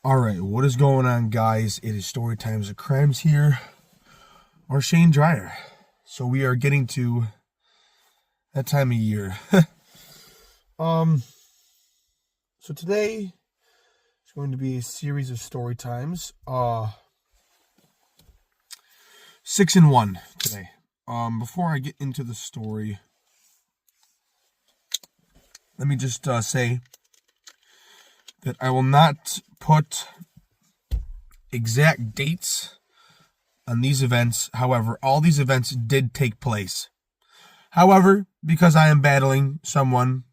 Alright, what is going on, guys? It is Storytime's of Crimes here, or Shane Dryer. So we are getting to that time of year. So today is going to be a series of story times. 6 in 1 today. Before I get into the story, let me just say that I will not put exact dates on these events. However, all these events did take place. However, because I am battling someone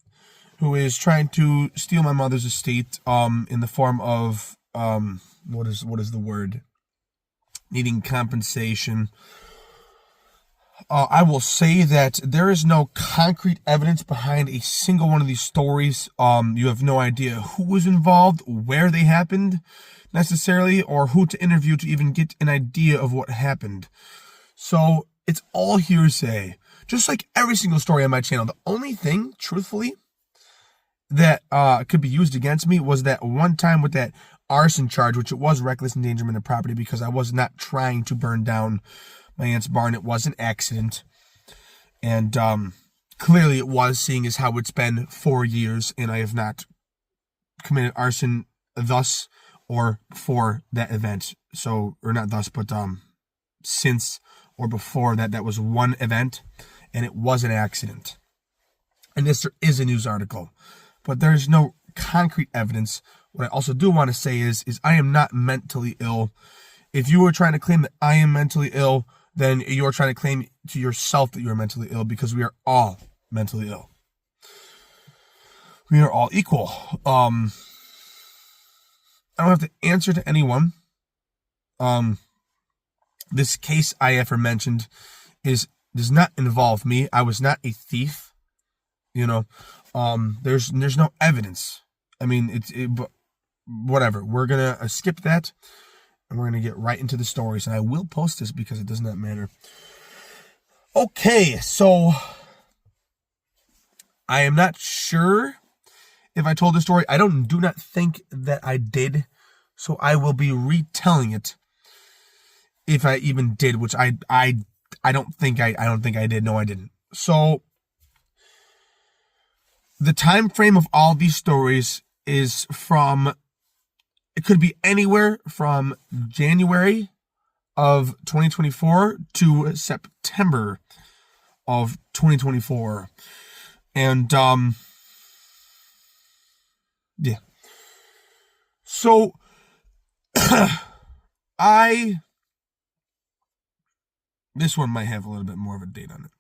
who is trying to steal my mother's estate, in the form of, what is the word? Needing compensation. I will say that there is no concrete evidence behind a single one of these stories. You have no idea who was involved, where they happened necessarily, or who to interview to even get an idea of what happened. So it's all hearsay. Just like every single story on my channel. The only thing, truthfully, that could be used against me was that one time with that arson charge, which it was reckless endangerment of property because I was not trying to burn down my aunt's barn. It was an accident. And clearly it was, seeing as how it's been 4 years and I have not committed arson thus or before that event. So, or not thus, but since or before that, that was one event and it was an accident. And this is a news article, but there's no concrete evidence. What I also do want to say is I am not mentally ill. If you were trying to claim that I am mentally ill, then you're trying to claim to yourself that you're mentally ill, because we are all mentally ill. We are all equal. I don't have to answer to anyone. This case I aforementioned does not involve me. I was not a thief. You know, there's no evidence. I mean, but whatever. We're gonna skip that. And we're going to get right into the stories. And I will post this because it does not matter. Okay, so I am not sure if I told the story. I do not think that I did. So I will be retelling it. If I even did, which I don't think I did. No, I didn't. So the time frame of all these stories is from, it could be anywhere from January of 2024 to September of 2024. And, yeah. So, this one might have a little bit more of a date on it.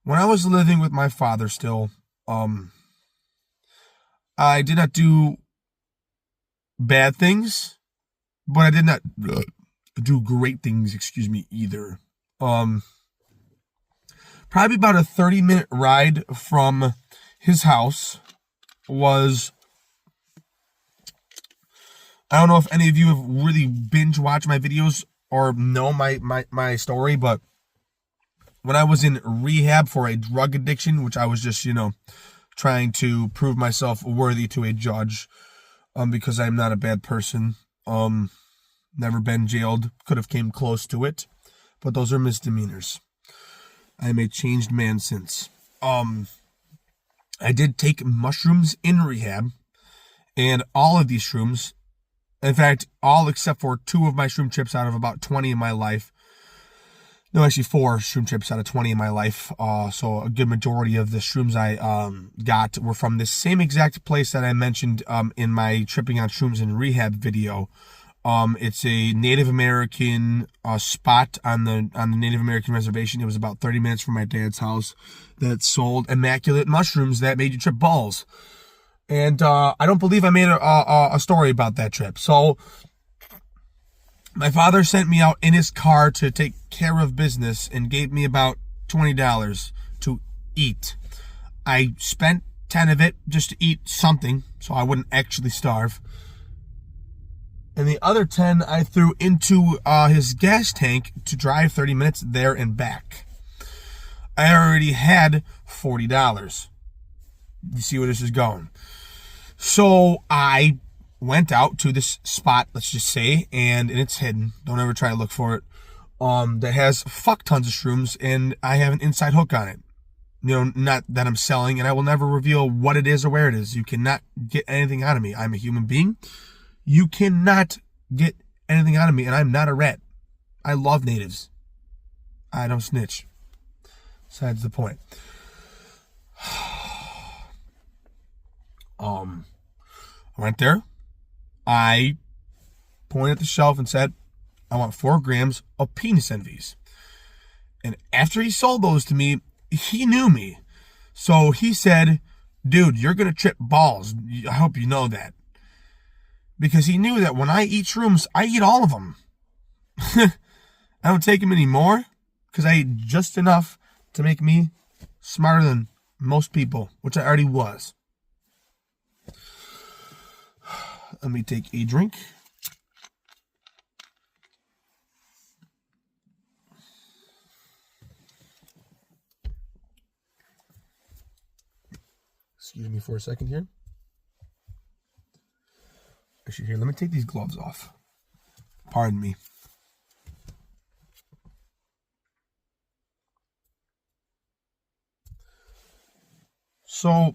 When I was living with my father still, I did not do bad things, but I did not do great things, either. Probably about a 30-minute ride from his house was, I don't know if any of you have really binge watched my videos or know my story, but when I was in rehab for a drug addiction, which I was just, trying to prove myself worthy to a judge, because I'm not a bad person. Never been jailed. Could have came close to it, but those are misdemeanors. I am a changed man since. I did take mushrooms in rehab, and all of these shrooms, in fact, all except for 2 of my shroom chips out of about 20 in my life. No, actually 4 shroom chips out of 20 in my life. So a good majority of the shrooms I got were from this same exact place that I mentioned in my tripping on shrooms in rehab video. It's a Native American spot on the Native American reservation. It was about 30 minutes from my dad's house that sold immaculate mushrooms that made you trip balls. And I don't believe I made a story about that trip. So my father sent me out in his car to take care of business and gave me about $20 to eat. I spent 10 of it just to eat something so I wouldn't actually starve. And the other 10 I threw into his gas tank to drive 30 minutes there and back. I already had $40. You see where this is going. So I went out to this spot, let's just say, and it's hidden. Don't ever try to look for it. That has fuck tons of shrooms, and I have an inside hook on it. Not that I'm selling, and I will never reveal what it is or where it is. You cannot get anything out of me. I'm a human being. You cannot get anything out of me, and I'm not a rat. I love natives. I don't snitch. Besides the point. I went there. I pointed at the shelf and said, I want 4 grams of penis envies. And after he sold those to me, he knew me. So he said, dude, you're going to trip balls. I hope you know that. Because he knew that when I eat shrooms, I eat all of them. I don't take them anymore because I ate just enough to make me smarter than most people, which I already was. Let me take a drink. Excuse me for a second here. Actually, here, let me take these gloves off. Pardon me. So,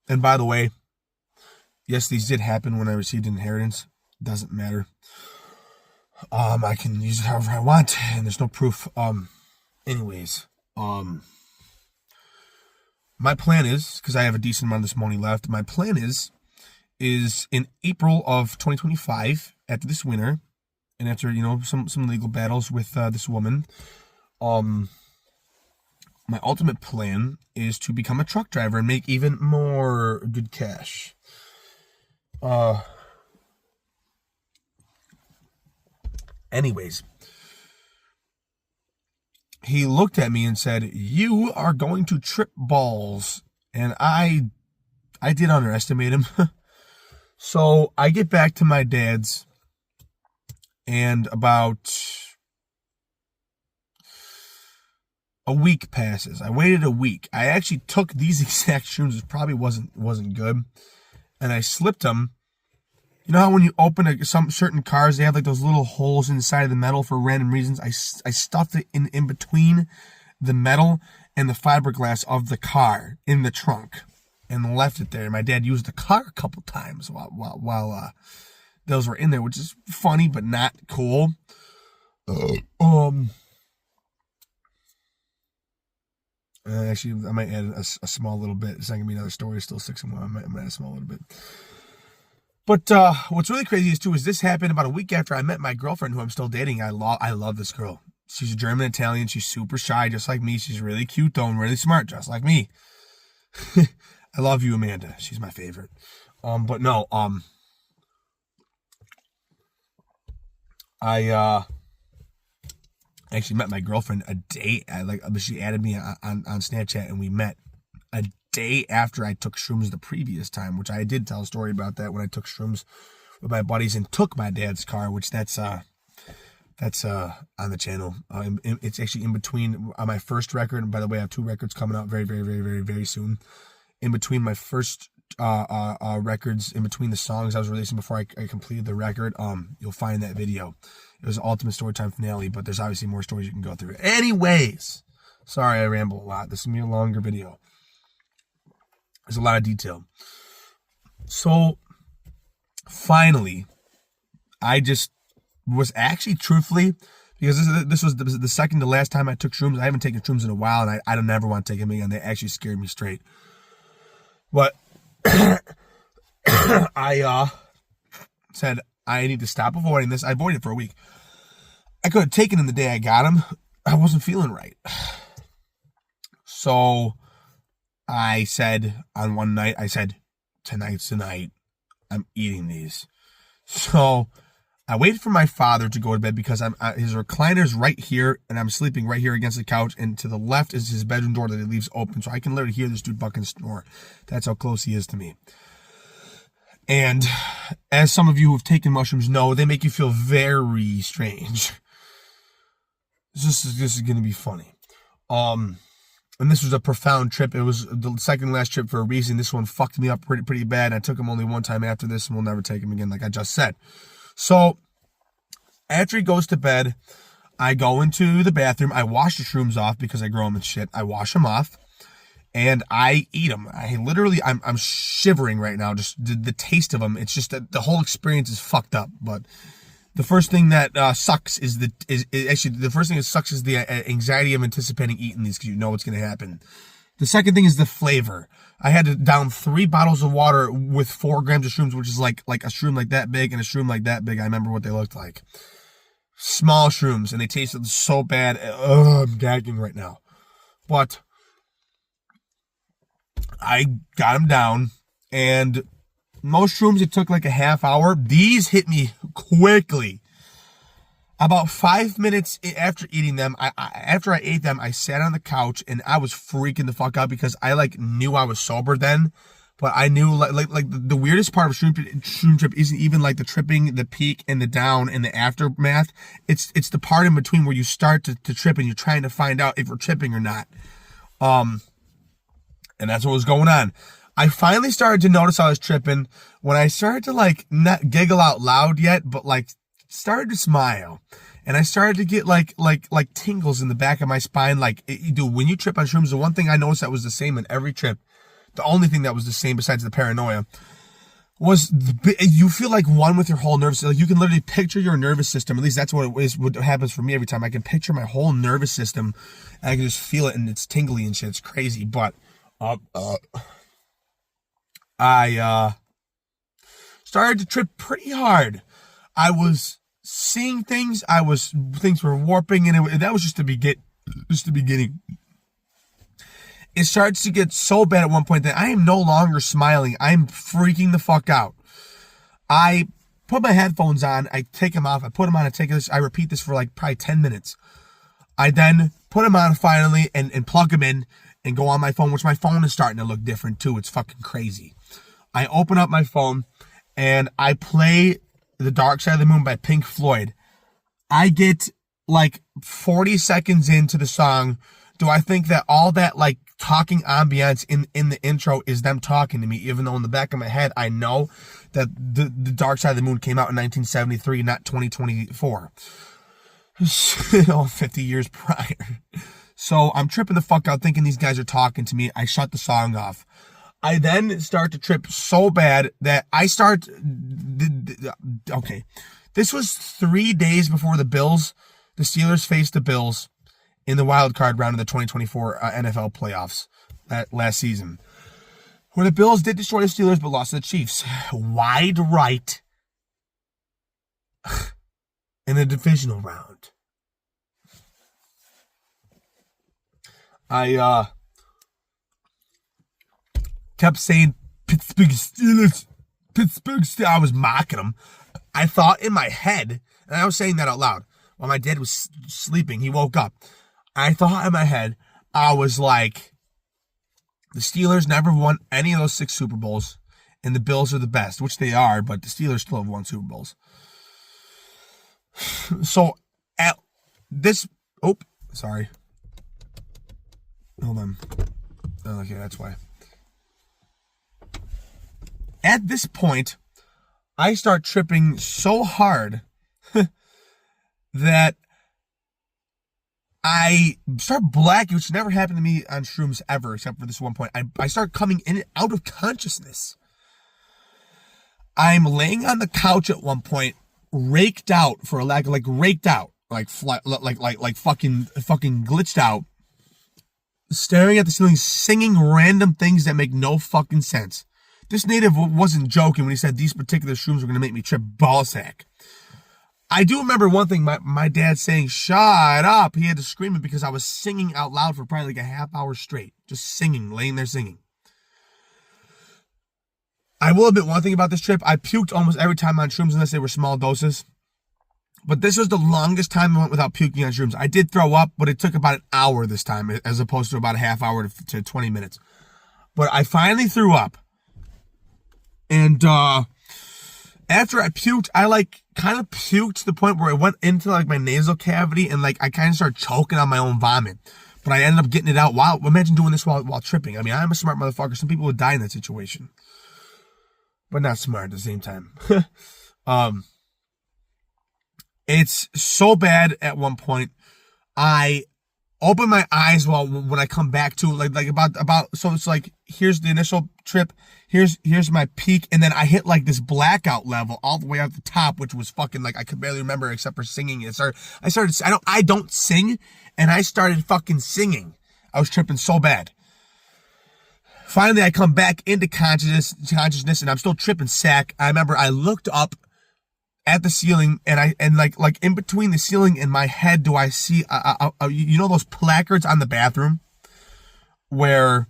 and by the way, yes, these did happen when I received inheritance. Doesn't matter. I can use it however I want, and there's no proof. Anyways, my plan is, because I have a decent amount of this money left, my plan is in April of 2025, after this winter, and after, some legal battles with this woman, my ultimate plan is to become a truck driver and make even more good cash. Anyways, he looked at me and said, you are going to trip balls. And I did underestimate him. So I get back to my dad's, and about a week passes. I waited a week. I actually took these exact shrooms, which probably wasn't good, and I slipped them. You know how when you open some certain cars, they have like those little holes inside of the metal for random reasons? I stuffed it in between the metal and the fiberglass of the car in the trunk and left it there. My dad used the car a couple times while those were in there, which is funny but not cool. Actually, I might add a small little bit. It's not gonna be another story. Still 6 and 1. I might add a small little bit. But what's really crazy is this happened about a week after I met my girlfriend, who I'm still dating. I love this girl. She's a German Italian. She's super shy, just like me. She's really cute though, and really smart, just like me. I love you, Amanda. She's my favorite. But no, I actually met my girlfriend a day. She added me on Snapchat, and we met a day after I took shrooms the previous time, which I did tell a story about that when I took shrooms with my buddies and took my dad's car, which that's on the channel. It's actually in between my first record. And by the way, I have 2 records coming out very, very, very, very, very soon. In between my first records, in between the songs I was releasing before I completed the record, you'll find that video. It was the ultimate Storytime finale, but there's obviously more stories you can go through. Anyways, sorry I ramble a lot. This is gonna be a longer video. There's a lot of detail. So, finally, I just was actually, truthfully, because this was the second to last time I took shrooms. I haven't taken shrooms in a while, and I don't never want to take them again. They actually scared me straight. But I said, I need to stop avoiding this. I avoided it for a week. I could have taken them the day I got them. I wasn't feeling right. So I said on one night, tonight's the night. I'm eating these. So I waited for my father to go to bed because his recliner's right here, and I'm sleeping right here against the couch, and to the left is his bedroom door that he leaves open, so I can literally hear this dude fucking snore. That's how close he is to me. And as some of you who have taken mushrooms know, they make you feel very strange. This is going to be funny. And this was a profound trip. It was the second last trip for a reason. This one fucked me up pretty bad. I took him only one time after this, and we'll never take him again, like I just said. So after he goes to bed, I go into the bathroom. I wash the shrooms off because I grow them and shit. I wash them off, and I eat them. I'm shivering right now. Just the taste of them. It's just that the whole experience is fucked up. But the first thing that sucks is the anxiety of anticipating eating these because you know what's going to happen. The second thing is the flavor. I had to down 3 bottles of water with 4 grams of shrooms, which is like a shroom like that big and a shroom like that big. I remember what they looked like. Small shrooms, and they tasted so bad. I'm gagging right now. But I got them down, and most shrooms, it took like a half hour. These hit me quickly. About 5 minutes after eating them, after I ate them, I sat on the couch and I was freaking the fuck out because I knew I was sober then, but I knew like the weirdest part of shroom trip isn't even like the tripping, the peak, and the down and the aftermath. It's the part in between where you start to trip and you're trying to find out if you're tripping or not. And that's what was going on. I finally started to notice I was tripping when I started to not giggle out loud yet, but started to smile, and I started to get like tingles in the back of my spine. Dude, when you trip on shrooms, the one thing I noticed that was the same in every trip, the only thing that was the same besides the paranoia, was you feel like one with your whole nervous system. You can literally picture your nervous system. At least that's what it is. What happens for me every time. I can picture my whole nervous system, and I can just feel it, and it's tingly and shit. It's crazy, but I started to trip pretty hard. I was seeing things. Things were warping, and that was just the beginning. It starts to get so bad at one point that I am no longer smiling. I'm freaking the fuck out. I put my headphones on. I take them off. I put them on. I repeat this for probably 10 minutes. I then put them on finally and plug them in and go on my phone, which my phone is starting to look different too. It's fucking crazy. I open up my phone and I play The Dark Side of the Moon by Pink Floyd. I get 40 seconds into the song. Do I think that all that talking ambience in the intro is them talking to me, even though in the back of my head I know that the Dark Side of the Moon came out in 1973, not 2024. 50 years prior. So I'm tripping the fuck out thinking these guys are talking to me. I shut the song off. I then start to trip so bad that I start... Okay. This was 3 days before the Steelers faced the Bills in the wild card round of the 2024 NFL playoffs last season, where the Bills did destroy the Steelers but lost to the Chiefs. Wide right in the divisional round. I kept saying Pittsburgh Steelers. I was mocking them. I thought in my head, and I was saying that out loud while my dad was sleeping. He woke up. I thought in my head, I was like, the Steelers never won any of those 6 Super Bowls, and the Bills are the best, which they are, but the Steelers still have won Super Bowls. So, at this... Oh, sorry. Hold on. Okay, that's why. At this point, I start tripping so hard that I start blacking, which never happened to me on shrooms ever, except for this one point. I start coming in and out of consciousness. I'm laying on the couch at one point, raked out, for a lack of raked out, fucking glitched out, staring at the ceiling, singing random things that make no fucking sense. This native wasn't joking when he said these particular shrooms were going to make me trip ballsack. I do remember one thing, my dad saying, "Shut up." He had to scream it because I was singing out loud for probably a half hour straight. Just singing, laying there singing. I will admit one thing about this trip. I puked almost every time on shrooms unless they were small doses. But this was the longest time I went without puking on shrooms. I did throw up, but it took about an hour this time as opposed to about a half hour to 20 minutes. But I finally threw up. And after I puked, I kind of puked to the point where it went into my nasal cavity and I kind of started choking on my own vomit. But I ended up getting it out while, imagine doing this while tripping. I mean, I'm a smart motherfucker. Some people would die in that situation. But not smart at the same time. It's so bad at one point. I open my eyes when I come back to like about so it's like, here's the initial trip, here's my peak, and then I hit like this blackout level all the way at the top, which was fucking like I could barely remember except for singing. I don't sing, and I started fucking singing. I was tripping so bad. Finally, I come back into consciousness, and I'm still tripping sack. I remember I looked up at the ceiling, and like in between the ceiling and my head, do I see you know those placards on the bathroom where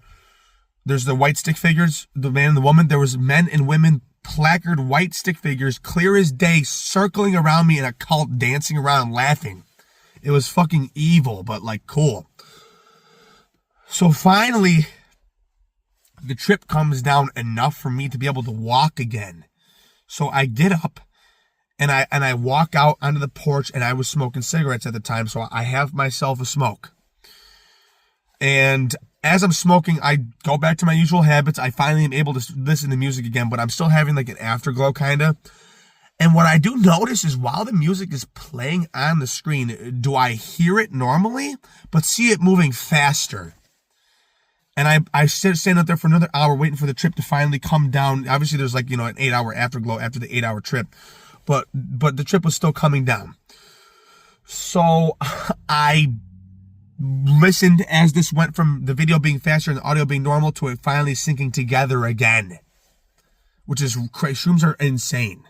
there's the white stick figures, the man and the woman. There was men and women placard white stick figures, clear as day, circling around me in a cult, dancing around, laughing. It was fucking evil, but like cool. So finally, the trip comes down enough for me to be able to walk again. So I get up and I walk out onto the porch, and I was smoking cigarettes at the time, so I have myself a smoke. And as I'm smoking, I go back to my usual habits. I finally am able to listen to music again, but I'm still having like an afterglow kind of. And what I do notice is while the music is playing on the screen, do I hear it normally, but see it moving faster. And I stand up there for another hour waiting for the trip to finally come down. Obviously, there's like, an 8-hour afterglow after the 8-hour trip. But the trip was still coming down. So I listened as this went from the video being faster and the audio being normal to it finally syncing together again. Which is crazy. Shrooms are insane.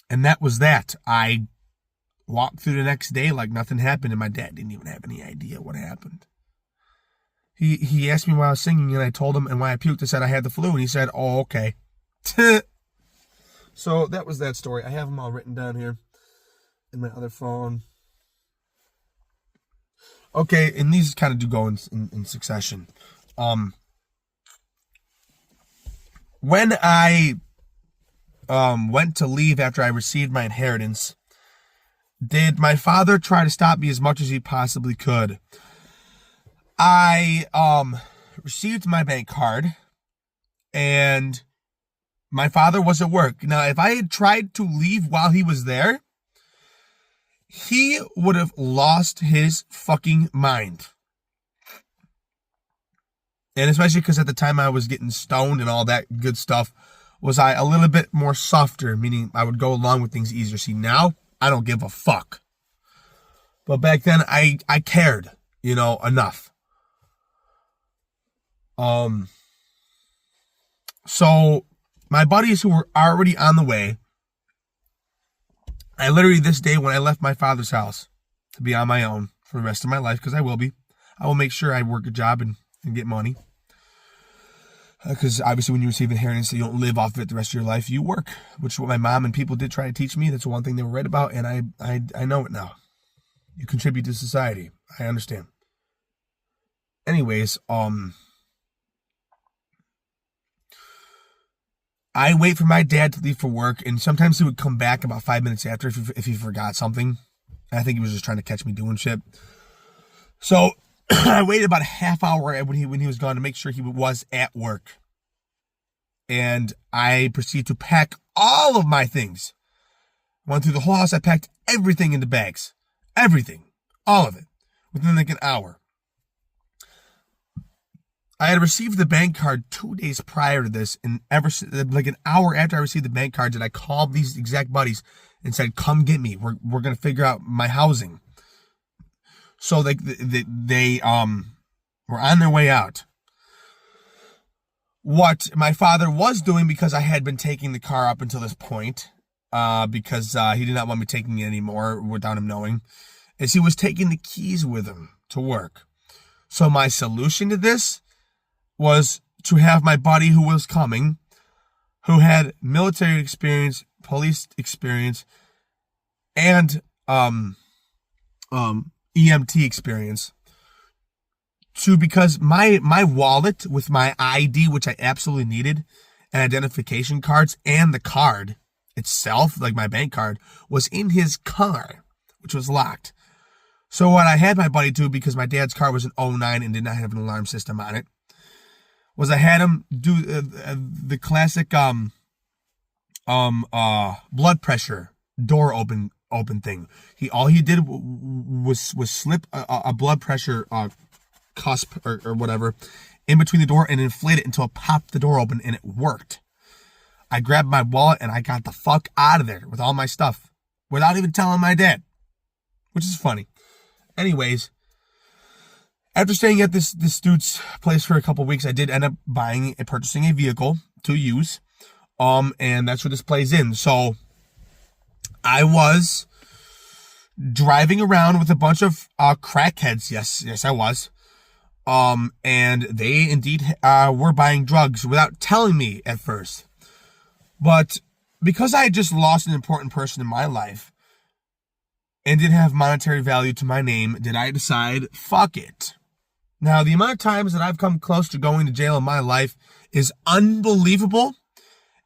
And that was that. I walked through the next day like nothing happened, and my dad didn't even have any idea what happened. He asked me why I was singing, and I told him, and why I puked, I said I had the flu, and he said, oh, okay. So that was that story. I have them all written down here in my other phone. Okay, and these kind of do go in succession. When I went to leave after I received my inheritance, did my father try to stop me as much as he possibly could? I received my bank card, and my father was at work. Now, if I had tried to leave while he was there, he would have lost his fucking mind. And especially because at the time I was getting stoned and all that good stuff, was I a little bit more softer, meaning I would go along with things easier. See, now I don't give a fuck. But back then I cared, enough. So my buddies who were already on the way, I literally this day when I left my father's house to be on my own for the rest of my life, because I will make sure I work a job and get money. Because obviously when you receive inheritance, you don't live off of it the rest of your life. You work, which is what my mom and people did try to teach me. That's one thing they were right about, and I know it now. You contribute to society. I understand. Anyways, I wait for my dad to leave for work, and sometimes he would come back about 5 minutes after if he forgot something. I think he was just trying to catch me doing shit. So I waited about a half hour when he was gone to make sure he was at work. And I proceeded to pack all of my things. Went through the whole house. I packed everything into bags. Everything. All of it. Within like an hour. I had received the bank card 2 days prior to this, and like an hour after I received the bank card, did I call these exact buddies and said, "Come get me. We're gonna figure out my housing." So they were on their way out. What my father was doing, because I had been taking the car up until this point, because he did not want me taking it anymore without him knowing, is he was taking the keys with him to work. So my solution to this was to have my buddy who was coming, who had military experience, police experience, and EMT experience, because my wallet with my ID, which I absolutely needed, and identification cards, and the card itself, like my bank card, was in his car, which was locked. So what I had my buddy do, because my dad's car was an '09 and did not have an alarm system on it, was I had him do the classic blood pressure door open thing. All he did was slip a blood pressure cusp or whatever in between the door and inflate it until it popped the door open, and it worked. I grabbed my wallet and I got the fuck out of there with all my stuff without even telling my dad, which is funny. Anyways, after staying at this dude's place for a couple weeks, I did end up purchasing a vehicle to use. And that's where this plays in. So I was driving around with a bunch of crackheads. Yes, I was. And they indeed were buying drugs without telling me at first. But because I had just lost an important person in my life and didn't have monetary value to my name, did I decide, fuck it. Now, the amount of times that I've come close to going to jail in my life is unbelievable.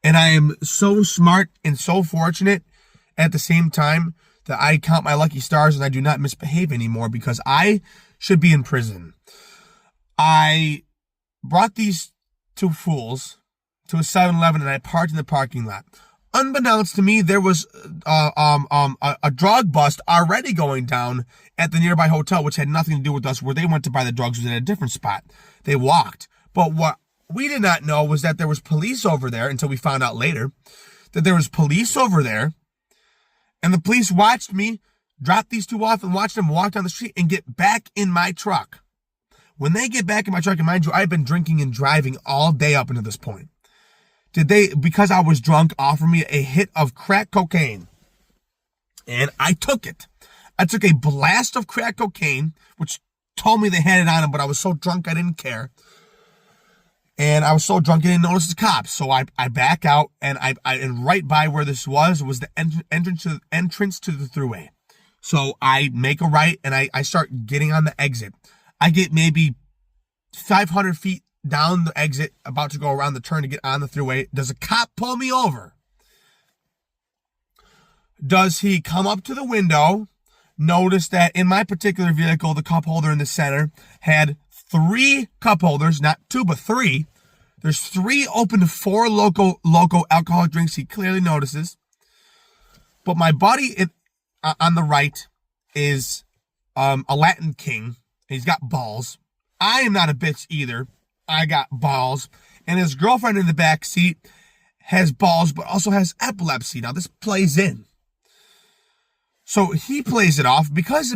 And I am so smart and so fortunate at the same time that I count my lucky stars and I do not misbehave anymore because I should be in prison. I brought these two fools to a 7-Eleven and I parked in the parking lot. Unbeknownst to me, there was a drug bust already going down at the nearby hotel, which had nothing to do with us. Where they went to buy the drugs was at a different spot. They walked. But what we did not know was that there was police over there until we found out later that there was police over there. And the police watched me drop these two off and watched them walk down the street and get back in my truck. When they get back in my truck, and mind you, I've been drinking and driving all day up until this point. Did they, because I was drunk, offer me a hit of crack cocaine? And I took it. I took a blast of crack cocaine, which told me they had it on them, but I was so drunk I didn't care. And I was so drunk I didn't notice the cops. So I back out, and and right by where this was the entrance to the thruway. So I make a right, and I start getting on the exit. I get maybe 500 feet down the exit, about to go around the turn to get on the thruway. Does a cop pull me over? Does he come up to the window, notice that in my particular vehicle, the cup holder in the center had 3 cup holders, not 2, but 3. There's 3 open to 4 local alcoholic drinks. He clearly notices. But my buddy on the right is a Latin king. He's got balls. I am not a bitch either. I got balls. And his girlfriend in the back seat has balls, but also has epilepsy. Now, this plays in. So he plays it off because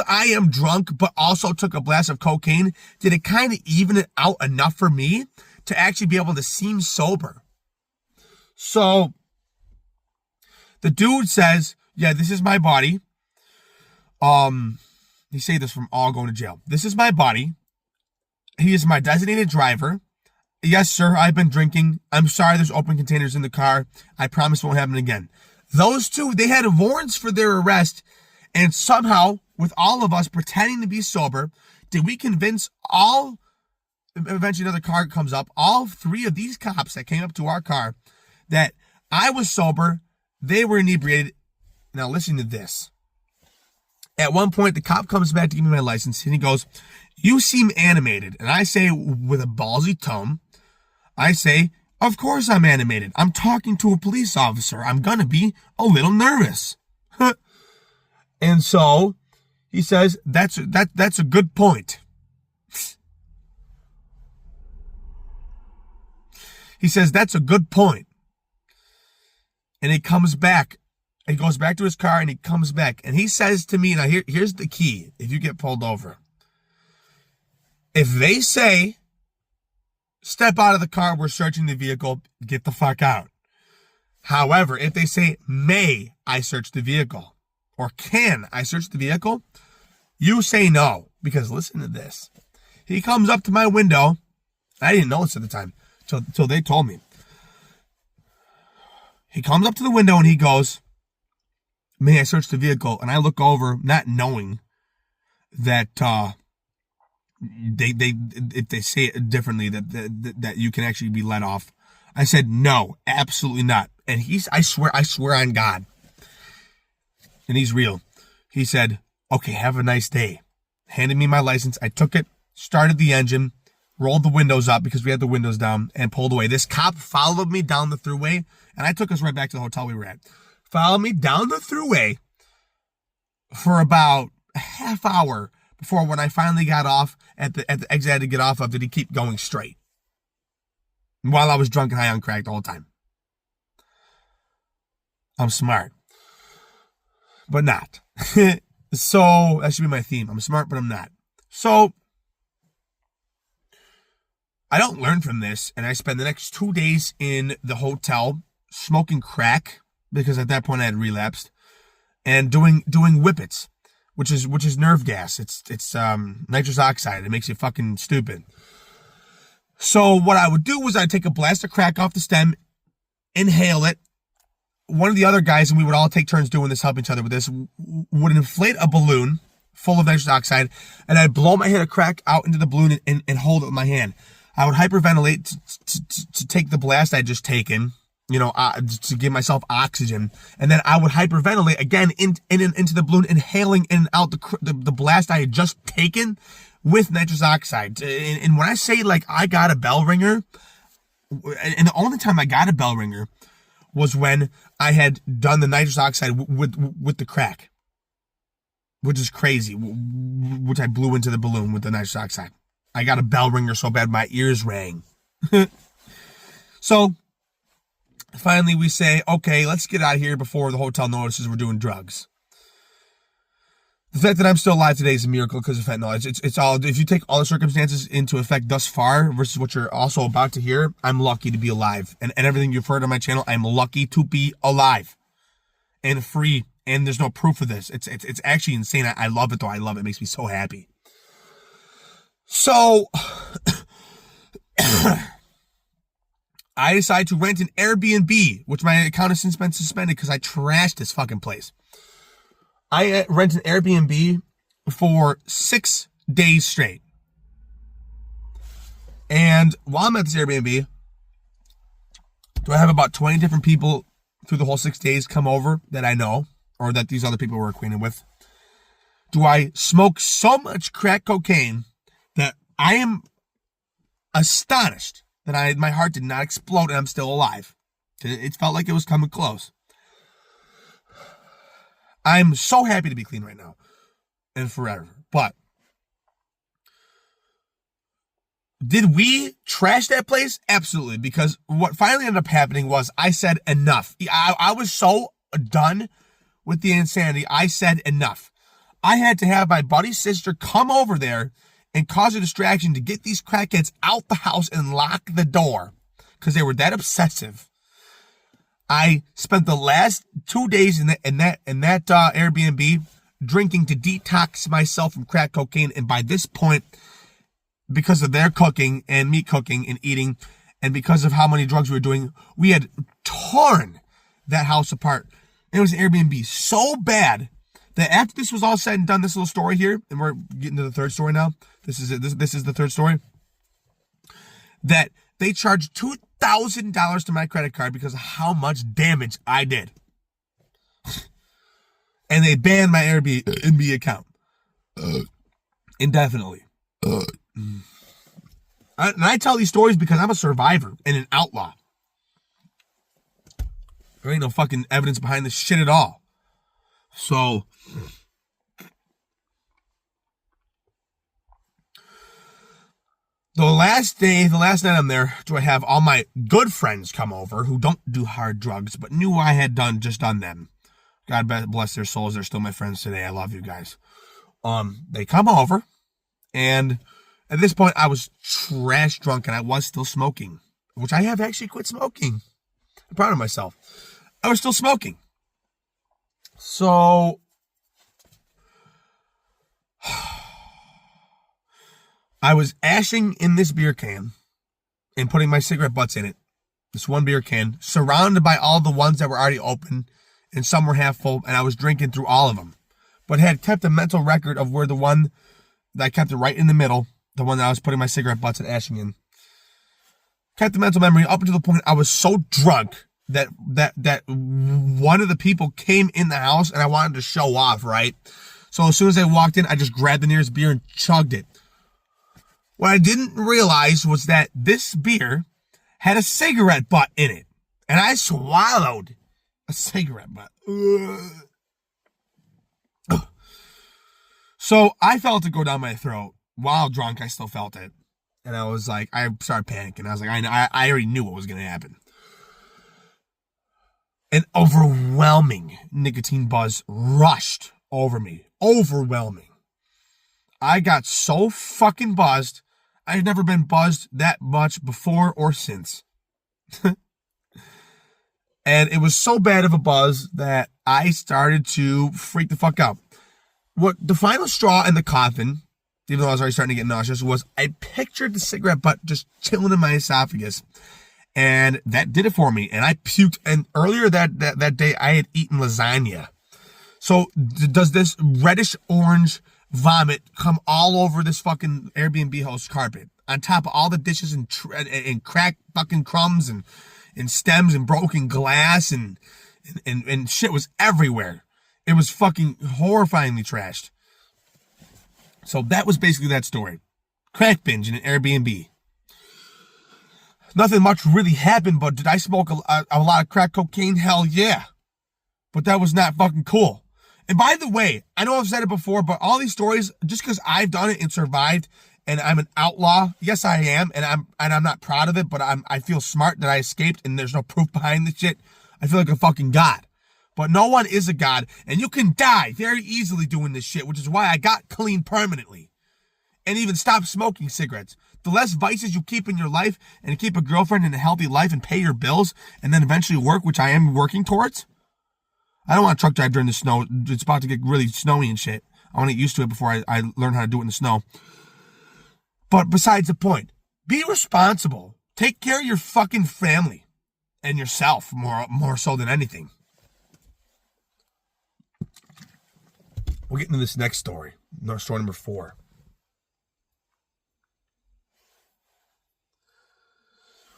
I am drunk, but also took a blast of cocaine. Did it kind of even it out enough for me to actually be able to seem sober? So the dude says, yeah, this is my body. They say this from all going to jail. This is my body. He is my designated driver. Yes, sir, I've been drinking. I'm sorry there's open containers in the car. I promise it won't happen again. Those two, they had warrants for their arrest, and somehow, with all of us pretending to be sober, did we convince eventually another car comes up, all 3 of these cops that came up to our car, that I was sober, they were inebriated. Now listen to this. At one point, the cop comes back to give me my license, and he goes, "You seem animated." And I say, with a ballsy tone, I say, "Of course I'm animated. I'm talking to a police officer. I'm gonna be a little nervous." And so he says, that's a good point. He says, "That's a good point." And he comes back. He goes back to his car and he comes back. And he says to me, now here's the key if you get pulled over. If they say, "Step out of the car, we're searching the vehicle," get the fuck out. However, if they say, "May I search the vehicle?" or "Can I search the vehicle?" you say no. Because listen to this. He comes up to my window. I didn't know this at the time till they told me. He comes up to the window and he goes, "May I search the vehicle?" And I look over, not knowing that if they say it differently, that you can actually be let off. I said, "No, absolutely not." And I swear on God, and he's real. He said, okay, have a nice day. Handed me my license. I took it, started the engine, rolled the windows up because we had the windows down, and pulled away. This cop followed me down the thruway, and I took us right back to the hotel we were at. Followed me down the thruway for about a half hour before, when I finally got off at the exit I had to get off of, did he keep going straight while I was drunk and high on crack the whole time. I'm smart, but not. So that should be my theme. I'm smart, but I'm not. So I don't learn from this, and I spend the next 2 days in the hotel smoking crack, because at that point I had relapsed, and doing whippets, which is nerve gas. It's nitrous oxide. It makes you fucking stupid. So what I would do was I'd take a blast of crack off the stem, inhale it. One of the other guys, and we would all take turns doing this, helping each other with this, would inflate a balloon full of nitrous oxide, and I'd blow my head of crack out into the balloon and hold it with my hand. I would hyperventilate to take the blast I'd just taken, to give myself oxygen, and then I would hyperventilate again into the balloon, inhaling in and out the blast I had just taken with nitrous oxide. And when I say, like, I got a bell ringer, and the only time I got a bell ringer was when I had done the nitrous oxide with the crack, which is crazy, which I blew into the balloon with the nitrous oxide. I got a bell ringer so bad my ears rang. So finally we say, okay, let's get out of here before the hotel notices we're doing drugs. The fact that I'm still alive today is a miracle because of fentanyl. It's all, if you take all the circumstances into effect thus far versus what you're also about to hear, I'm lucky to be alive. And everything you've heard on my channel, I'm lucky to be alive and free. And there's no proof of this. It's actually insane. I love it though. I love it. It makes me so happy. So I decided to rent an Airbnb, which my account has since been suspended because I trashed this fucking place. I rent an Airbnb for 6 days straight. And while I'm at this Airbnb, do I have about 20 different people through the whole 6 days come over that I know, or that these other people were acquainted with? Do I smoke so much crack cocaine that I am astonished that my heart did not explode and I'm still alive? It felt like it was coming close. I'm so happy to be clean right now and forever. But did we trash that place? Absolutely. Because what finally ended up happening was I said enough. I was so done with the insanity. I said enough. I had to have my buddy's sister come over there and cause a distraction to get these crackheads out the house and lock the door because they were that obsessive. I spent the last 2 days in that Airbnb drinking to detox myself from crack cocaine. And by this point, because of their cooking and me cooking and eating, and because of how many drugs we were doing, we had torn that house apart. It was an Airbnb so bad that after this was all said and done, this little story here, and we're getting to the third story now. This is it. This is the third story. That they charged $2,000 to my credit card because of how much damage I did. And they banned my Airbnb account. Indefinitely. And I tell these stories because I'm a survivor and an outlaw. There ain't no fucking evidence behind this shit at all. So the last night I'm there, do I have all my good friends come over who don't do hard drugs, but knew I had just done them. God bless their souls. They're still my friends today. I love you guys. They come over, and at this point I was trash drunk and I was still smoking, which I have actually quit smoking. I'm proud of myself. I was still smoking. So I was ashing in this beer can and putting my cigarette butts in it. This one beer can, surrounded by all the ones that were already open, and some were half full, and I was drinking through all of them. But had kept a mental record of where the one that I kept it right in the middle, the one that I was putting my cigarette butts and ashing in. Kept the mental memory up until the point I was so drunk that one of the people came in the house and I wanted to show off, right? So as soon as I walked in, I just grabbed the nearest beer and chugged it. What I didn't realize was that this beer had a cigarette butt in it. And I swallowed a cigarette butt. Ugh. So I felt it go down my throat. While drunk, I still felt it. And I was like, I started panicking. I was like, I already knew what was going to happen. An overwhelming nicotine buzz rushed over me. Overwhelming. I got so fucking buzzed. I've never been buzzed that much before or since. And it was so bad of a buzz that I started to freak the fuck out. What the final straw in the coffin, even though I was already starting to get nauseous, was I pictured the cigarette butt just chilling in my esophagus. And that did it for me. And I puked. And earlier that day, I had eaten lasagna. So does this reddish orange vomit come all over this fucking Airbnb house carpet? On top of all the dishes and cracked fucking crumbs and stems and broken glass and shit was everywhere. It was fucking horrifyingly trashed. So that was basically that story. Crack binge in an Airbnb. Nothing much really happened, but did I smoke a lot of crack cocaine? Hell yeah. But that was not fucking cool. And by the way, I know I've said it before, but all these stories, just because I've done it and survived, and I'm an outlaw, yes I am, and I'm not proud of it, but I feel smart that I escaped and there's no proof behind this shit. I feel like a fucking god. But no one is a god, and you can die very easily doing this shit, which is why I got clean permanently. And even stopped smoking cigarettes. The less vices you keep in your life, and keep a girlfriend and a healthy life and pay your bills, and then eventually work, which I am working towards. I don't want to truck drive during the snow. It's about to get really snowy and shit. I want to get used to it before I learn how to do it in the snow. But besides the point, be responsible. Take care of your fucking family and yourself more so than anything. We'll get into this next story. Story number 4.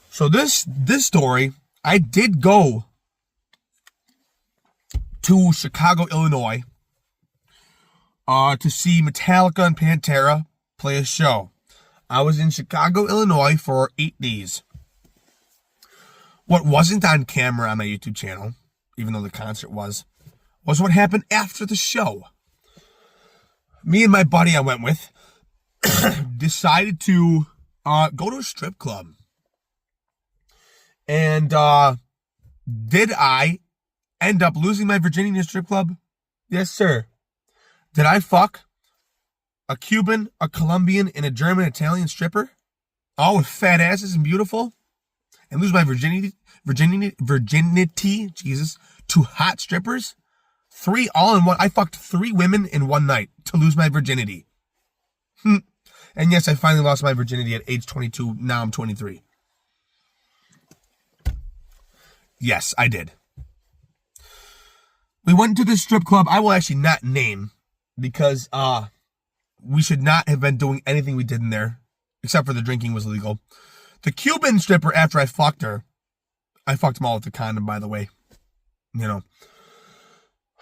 So this story, I did go to Chicago, Illinois, to see Metallica and Pantera play a show. I was in Chicago, Illinois for 8 days. What wasn't on camera on my YouTube channel, even though the concert was what happened after the show. Me and my buddy I went with decided to go to a strip club. And did I end up losing my virginity in a strip club? Yes, sir. Did I fuck a Cuban, a Colombian, and a German Italian stripper? All with fat asses and beautiful? And lose my virginity, Jesus, to hot strippers? 3 all in one. I fucked 3 women in one night to lose my virginity. And yes, I finally lost my virginity at age 22. Now I'm 23. Yes, I did. We went to this strip club I will actually not name because we should not have been doing anything we did in there, except for the drinking was legal. The Cuban stripper, after I fucked her, I fucked them all with the condom, by the way. You know,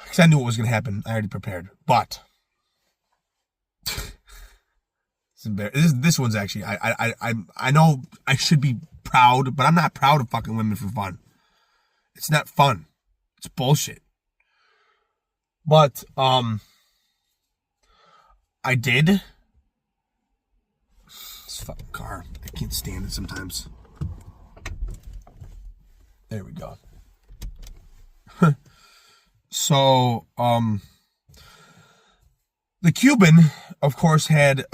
because I knew what was going to happen. I already prepared. But this one's actually, I know I should be proud, but I'm not proud of fucking women for fun. It's not fun. It's bullshit. But, I did. This fucking car. I can't stand it sometimes. There we go. So, the Cuban, of course, had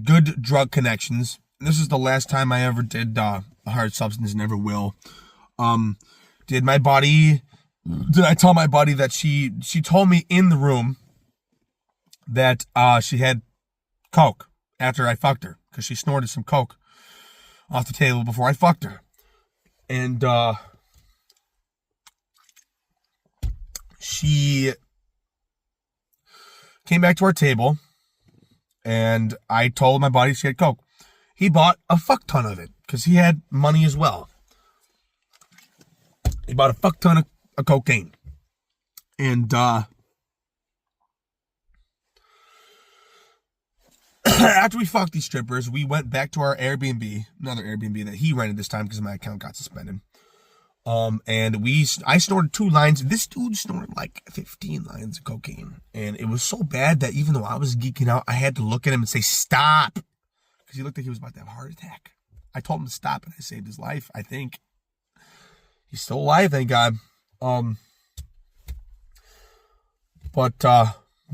good drug connections. This is the last time I ever did a hard substance, and never will. Did I tell my buddy that she told me in the room that she had coke after I fucked her, because she snorted some coke off the table before I fucked her. And she came back to our table, and I told my buddy she had coke. He bought a fuck ton of it because he had money as well. He bought a fuck ton of cocaine. And after we fucked these strippers, we went back to our Airbnb, another Airbnb that he rented this time because my account got suspended. And I snorted 2 lines. This dude snorted like 15 lines of cocaine. And it was so bad that even though I was geeking out, I had to look at him and say, stop. Because he looked like he was about to have a heart attack. I told him to stop and I saved his life, I think. He's still alive, thank God.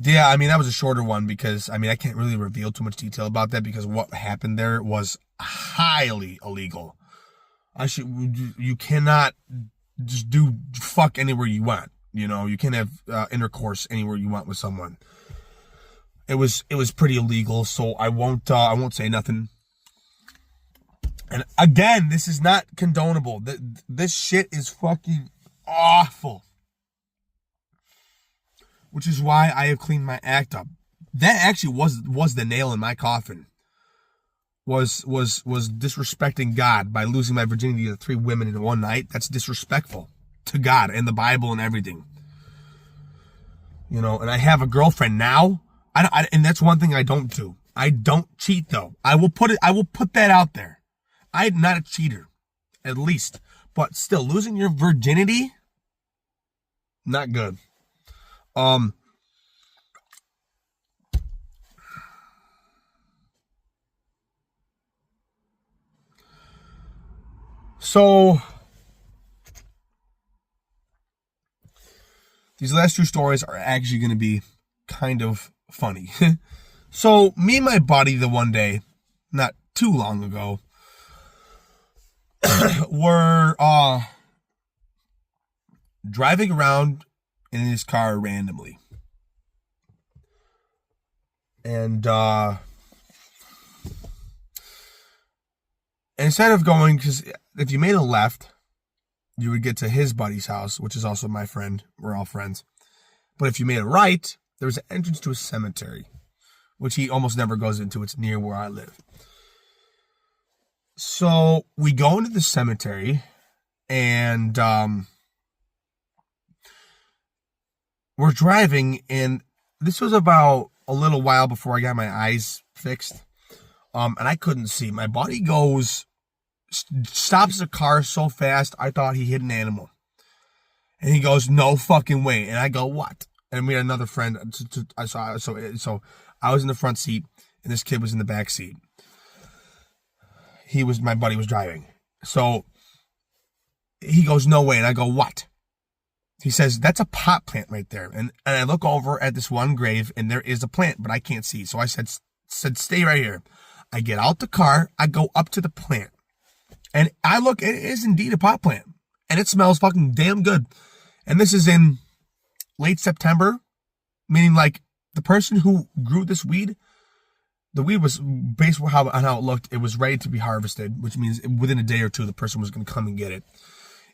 Yeah, I mean, that was a shorter one because, I mean, I can't really reveal too much detail about that because what happened there was highly illegal. You cannot just fuck anywhere you want. You know, you can't have intercourse anywhere you want with someone. It was pretty illegal, so I won't say nothing. And again, this is not condonable. This shit is fucking awful. Which is why I have cleaned my act up. That actually was the nail in my coffin. Was disrespecting God by losing my virginity to 3 women in one night. That's disrespectful to God and the Bible and everything. You know, and I have a girlfriend now. And that's one thing I don't do. I don't cheat though. I will put that out there. I'm not a cheater, at least. But still, losing your virginity, not good. So these last 2 stories are actually going to be kind of funny. So me and my buddy the one day, not too long ago, were driving around in his car randomly. And instead of going, because if you made a left, you would get to his buddy's house, which is also my friend. We're all friends. But if you made a right, there was an entrance to a cemetery, which he almost never goes into. It's near where I live. So we go into the cemetery, and we're driving, and this was about a little while before I got my eyes fixed. And I couldn't see. My buddy stops the car so fast, I thought he hit an animal. And he goes, no fucking way. And I go, what? And we had another friend. So I was in the front seat, and this kid was in the back seat. My buddy was driving. So he goes, no way. And I go, what? He says, that's a pot plant right there. And I look over at this one grave, and there is a plant, but I can't see. So I said, stay right here. I get out the car. I go up to the plant. And I look, it is indeed a pot plant. And it smells fucking damn good. And this is in late September, meaning like the person who grew this weed, the weed was based on how it looked. It was ready to be harvested, which means within a day or two, the person was going to come and get it.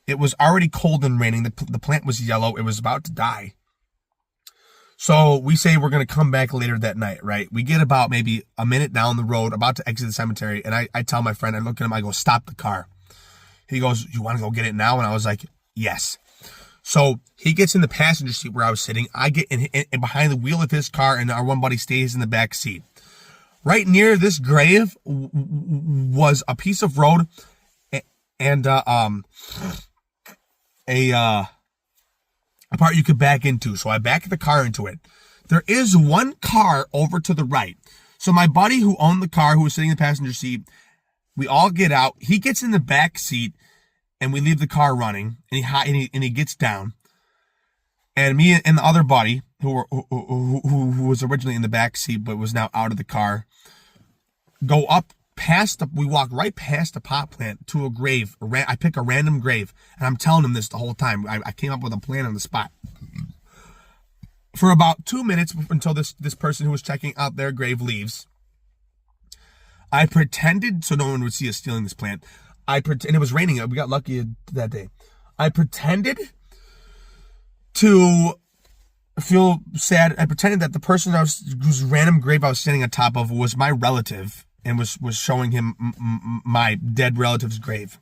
It was already cold and raining. The plant was yellow. It was about to die. So we say we're going to come back later that night, right? We get about maybe a minute down the road, about to exit the cemetery. And I tell my friend, I look at him, I go, stop the car. He goes, you want to go get it now? And I was like, yes. So he gets in the passenger seat where I was sitting. I get in behind the wheel of his car, and our one buddy stays in the back seat. Right near this grave was a piece of road and a part you could back into. So I back the car into it. There is one car over to the right. So my buddy who owned the car, who was sitting in the passenger seat, we all get out. He gets in the back seat, and we leave the car running. And he gets down. And me and the other buddy, who was originally in the back seat but was now out of the car, go up past we walk right past the pot plant to a grave. I pick a random grave, and I'm telling him this the whole time. I came up with a plan on the spot. For about 2 minutes until this person who was checking out their grave leaves, I pretended so no one would see us stealing this plant. And it was raining. We got lucky that day. I pretended to feel sad. I pretended that the person whose random grave I was standing on top of was my relative, and was showing him my dead relative's grave.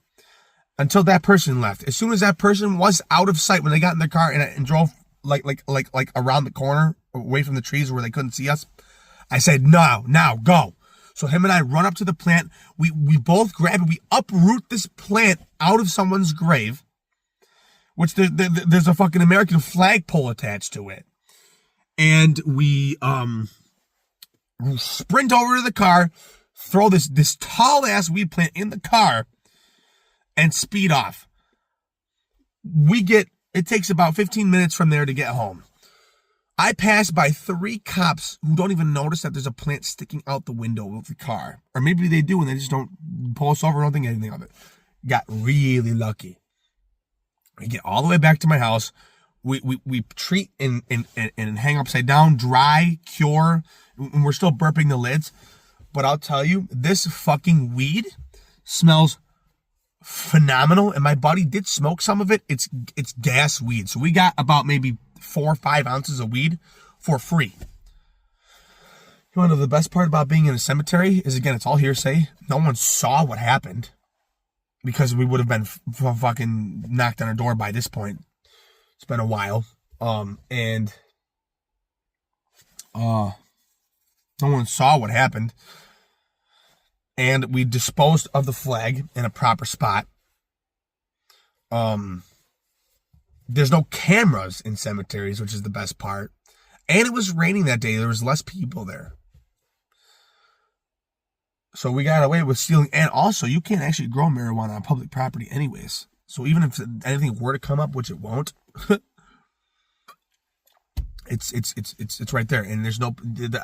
until that person left. As soon as that person was out of sight, when they got in their car and drove like around the corner, away from the trees where they couldn't see us, I said, no, now go. So him and I run up to the plant. We both grab it. We uproot this plant out of someone's grave, which there's a fucking American flagpole attached to it. And we sprint over to the car, throw this tall ass weed plant in the car, and speed off. It takes about 15 minutes from there to get home. I pass by 3 cops who don't even notice that there's a plant sticking out the window of the car. Or maybe they do and they just don't pull us over, don't think anything of it. Got really lucky. We get all the way back to my house. We treat and hang upside down, dry, cure, and we're still burping the lids. But I'll tell you, this fucking weed smells phenomenal. And my buddy did smoke some of it. It's gas weed. So we got about maybe 4 or 5 ounces of weed for free. You want to know the best part about being in a cemetery is, again, it's all hearsay. No one saw what happened because we would have been fucking knocked on our door by this point. It's been a while. No one saw what happened. And we disposed of the flag in a proper spot. There's no cameras in cemeteries, which is the best part. And it was raining that day. There was less people there. So we got away with stealing. And also, you can't actually grow marijuana on public property anyways. So even if anything were to come up, which it won't, it's right there. And there's no,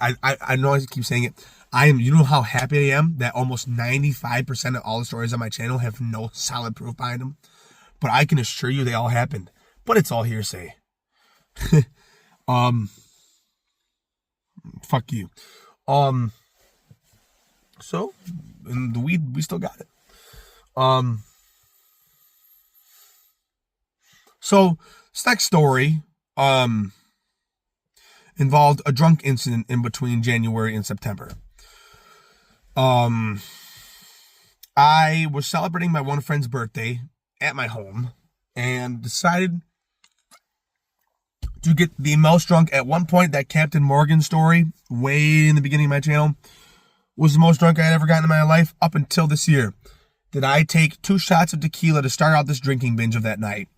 I know I keep saying it. You know how happy I am that almost 95% of all the stories on my channel have no solid proof behind them. But I can assure you they all happened. But it's all hearsay. Fuck you. So, in the weed, we still got it. So, this next story, involved a drunk incident in between January and September. I was celebrating my one friend's birthday at my home and decided to get the most drunk. At one point, that Captain Morgan story, way in the beginning of my channel, was the most drunk I had ever gotten in my life up until this year. Did I take 2 shots of tequila to start out this drinking binge of that night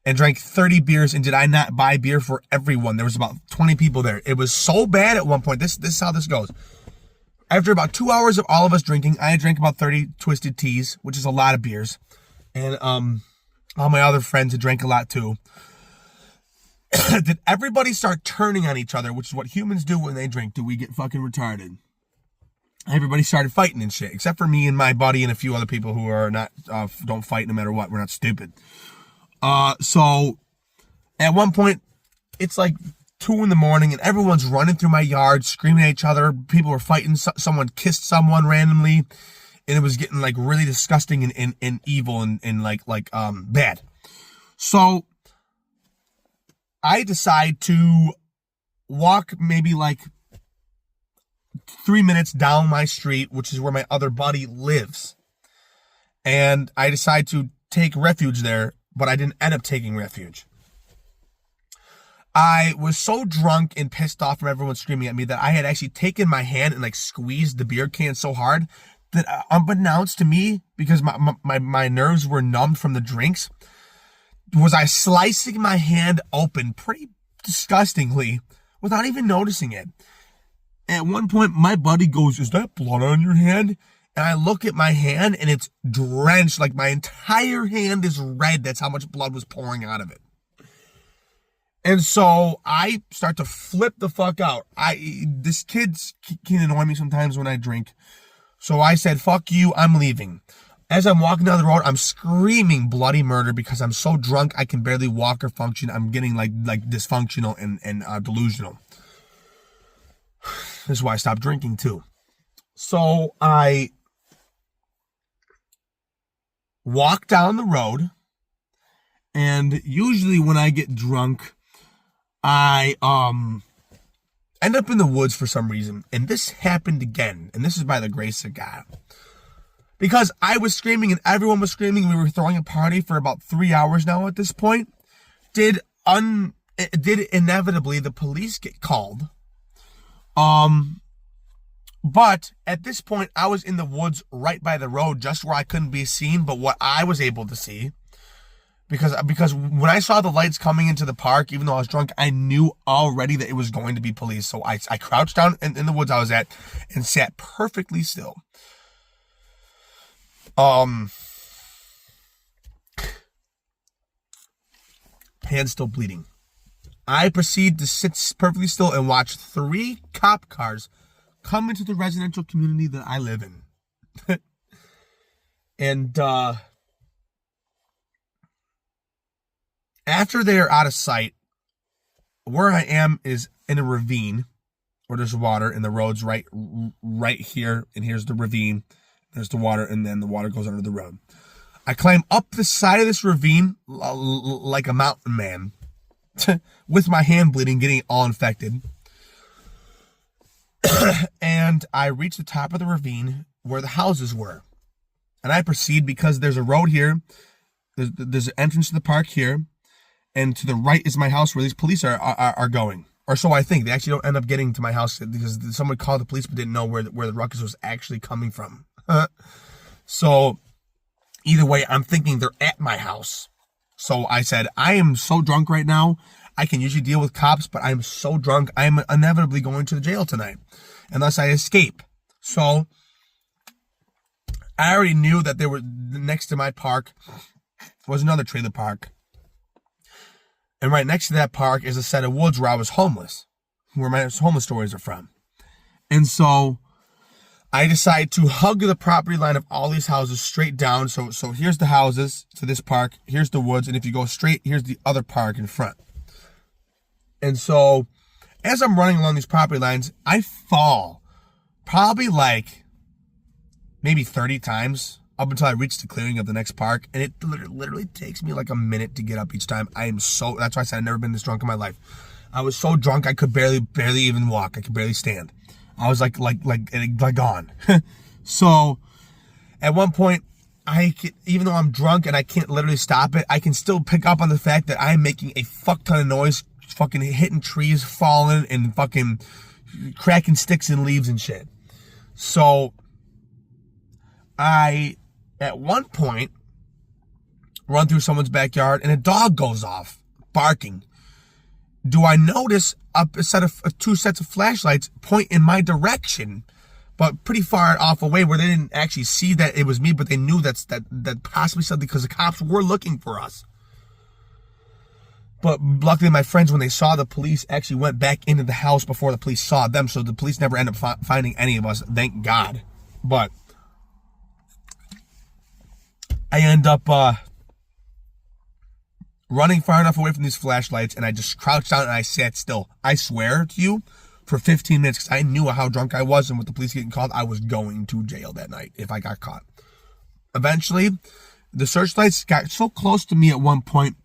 and drank 30 beers, and did I not buy beer for everyone? There was about 20 people there. It was so bad at one point. This is how this goes. After about 2 hours of all of us drinking, I drank about 30 Twisted Teas, which is a lot of beers. And all my other friends had drank a lot too. Did everybody start turning on each other, which is what humans do when they drink? Do we get fucking retarded? Everybody started fighting and shit, except for me and my buddy and a few other people who are not, don't fight no matter what. We're not stupid. So at one point, it's like 2 in the morning and everyone's running through my yard, screaming at each other. People were fighting. Someone kissed someone randomly, and it was getting like really disgusting and evil and like bad. So I decide to walk maybe like 3 minutes down my street, which is where my other buddy lives. And I decide to take refuge there, but I didn't end up taking refuge. I was so drunk and pissed off from everyone screaming at me that I had actually taken my hand and like squeezed the beer can so hard that unbeknownst to me, because my nerves were numbed from the drinks, was I slicing my hand open pretty disgustingly without even noticing it. At one point, my buddy goes, "Is that blood on your hand?" And I look at my hand and it's drenched, like my entire hand is red. That's how much blood was pouring out of it. And so I start to flip the fuck out. This kid can annoy me sometimes when I drink. So I said, "Fuck you, I'm leaving." As I'm walking down the road, I'm screaming bloody murder because I'm so drunk I can barely walk or function. I'm getting like dysfunctional and delusional. This is why I stopped drinking too. So I walk down the road, and usually when I get drunk, I end up in the woods for some reason. And this happened again, and this is by the grace of God. because I was screaming and everyone was screaming. We were throwing a party for about 3 hours now at this point. Did inevitably the police get called? But at this point, I was in the woods right by the road, just where I couldn't be seen, but what I was able to see. Because when I saw the lights coming into the park, even though I was drunk, I knew already that it was going to be police. So I crouched down in the woods I was at and sat perfectly still. Hands still bleeding. I proceed to sit perfectly still and watch 3 cop cars come into the residential community that I live in. And after they are out of sight, where I am is in a ravine where there's water and the road's right here, and here's the ravine. There's the water, and then the water goes under the road. I climb up the side of this ravine like a mountain man with my hand bleeding, getting all infected. And I reach the top of the ravine where the houses were. And I proceed because there's a road here. There's an entrance to the park here. And to the right is my house where these police are going. Or so I think. They actually don't end up getting to my house because someone called the police but didn't know where the ruckus was actually coming from. So either way, I'm thinking they're at my house. So I said, I am so drunk right now. I can usually deal with cops, but I'm so drunk, I'm inevitably going to the jail tonight unless I escape. So I already knew that there were next to my park was another trailer park. And right next to that park is a set of woods where I was homeless, where my homeless stories are from. And so I decide to hug the property line of all these houses straight down. So here's the houses to this park, here's the woods, and if you go straight, here's the other park in front. And so as I'm running along these property lines, I fall probably like maybe 30 times up until I reach the clearing of the next park. And it literally takes me like a minute to get up each time. That's why I said I've never been this drunk in my life. I was so drunk I could barely even walk. I could barely stand. I was like gone. So at one point, even though I'm drunk and I can't literally stop it, I can still pick up on the fact that I'm making a fuck ton of noise, fucking hitting trees, falling, and fucking cracking sticks and leaves and shit. So I, at one point, run through someone's backyard and a dog goes off, barking. Do I notice two sets of flashlights point in my direction, but pretty far off away where they didn't actually see that it was me, but they knew that possibly something, because the cops were looking for us. But luckily my friends, when they saw the police, actually went back into the house before the police saw them, so the police never ended up finding any of us, thank God. But I end up running far enough away from these flashlights, and I just crouched down and I sat still. I swear to you, for 15 minutes, because I knew how drunk I was, and with the police getting called, I was going to jail that night if I got caught. Eventually, the searchlights got so close to me at one point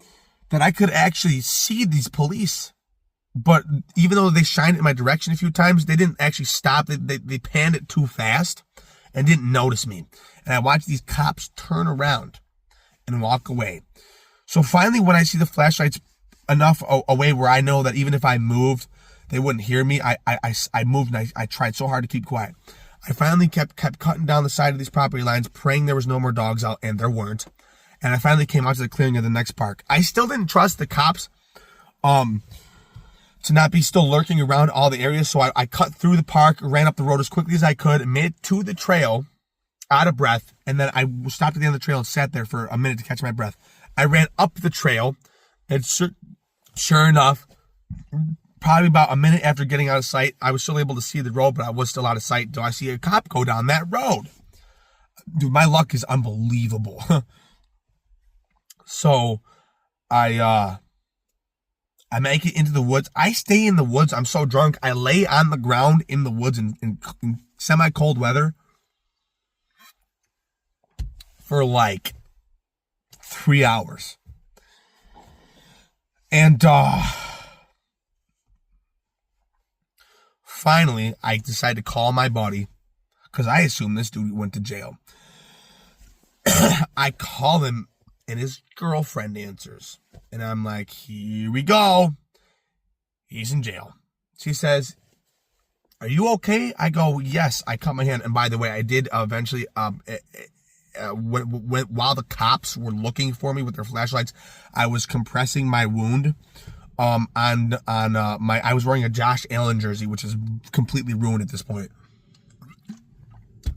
that I could actually see these police. But even though they shined in my direction a few times, they didn't actually stop. They panned it too fast and didn't notice me. And I watched these cops turn around and walk away. So finally, when I see the flashlights enough away where I know that even if I moved, they wouldn't hear me, I moved and I tried so hard to keep quiet. I finally kept cutting down the side of these property lines, praying there was no more dogs out, and there weren't. And I finally came out to the clearing of the next park. I still didn't trust the cops to not be still lurking around all the areas, so I cut through the park, ran up the road as quickly as I could, made it to the trail, out of breath, and then I stopped at the end of the trail and sat there for a minute to catch my breath. I ran up the trail, and sure enough, probably about a minute after getting out of sight, I was still able to see the road, but I was still out of sight. Do I see a cop go down that road? Dude, my luck is unbelievable. So I make it into the woods. I stay in the woods. I'm so drunk. I lay on the ground in the woods in semi-cold weather for like 3 hours. And finally, I decided to call my buddy, because I assumed this dude went to jail. I call him, and his girlfriend answers. And I'm like, here we go. He's in jail. She says, are you okay? I go, yes. I cut my hand. And by the way, I did eventually, while the cops were looking for me with their flashlights, I was compressing my wound. I was wearing a Josh Allen jersey, which is completely ruined at this point.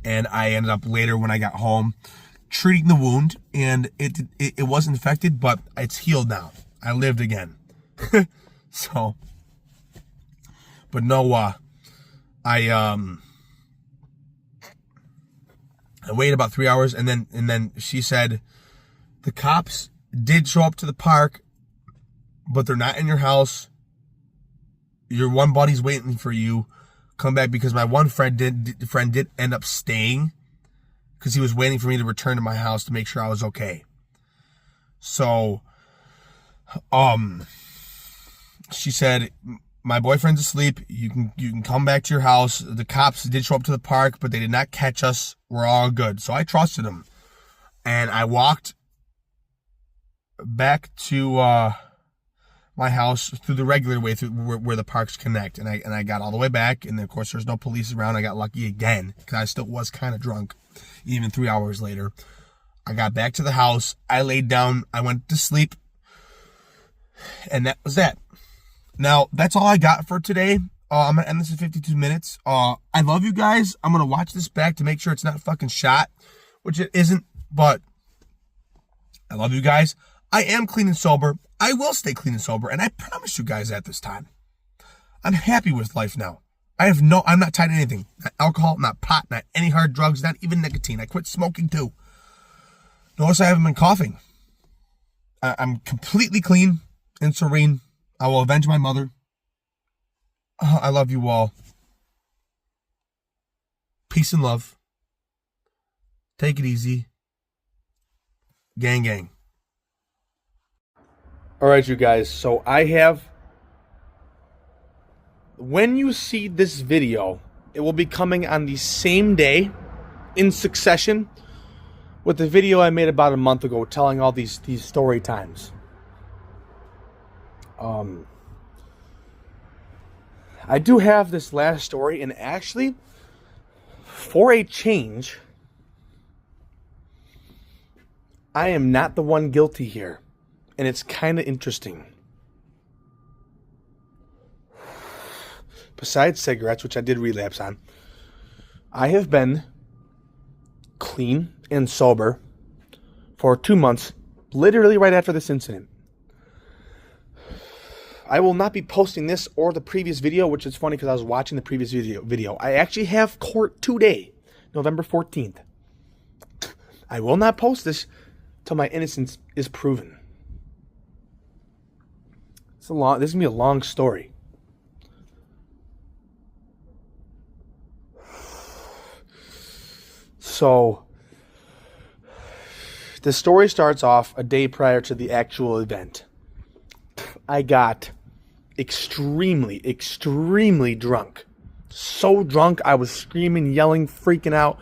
And I ended up later when I got home treating the wound, and it was infected, but it's healed now. I lived again. So, but no, I waited about 3 hours, and then she said the cops did show up to the park, but they're not in your house. Your one buddy's waiting for you. Come back, because my one friend did end up staying because he was waiting for me to return to my house to make sure I was okay. So, she said, my boyfriend's asleep. You can come back to your house. The cops did show up to the park, but they did not catch us. We're all good. So I trusted him, and I walked back to my house through the regular way, through where the parks connect, and I got all the way back, and of course there's no police around. I got lucky again because I still was kind of drunk, even 3 hours later. I got back to the house. I laid down. I went to sleep, and that was that. Now that's all I got for today. I'm gonna end this in 52 minutes. I love you guys. I'm gonna watch this back to make sure it's not fucking shot, which it isn't. But I love you guys. I am clean and sober. I will stay clean and sober, and I promise you guys that this time. I'm happy with life now. I'm not tied to anything. Not alcohol, not pot, not any hard drugs, not even nicotine. I quit smoking too. Notice I haven't been coughing. I'm completely clean and serene. I will avenge my mother. I love you all. Peace and love. Take it easy. Gang, gang. All right, you guys. So when you see this video, it will be coming on the same day in succession with the video I made about a month ago telling all these story times. I do have this last story, and actually, for a change, I am not the one guilty here. And it's kind of interesting. Besides cigarettes, which I did relapse on, I have been clean and sober for 2 months, literally right after this incident. I will not be posting this or the previous video, which is funny because I was watching the previous video. I actually have court today, November 14th. I will not post this till my innocence is proven. This is going to be a long story. So, the story starts off a day prior to the actual event. I got extremely, extremely drunk. So drunk, I was screaming, yelling, freaking out.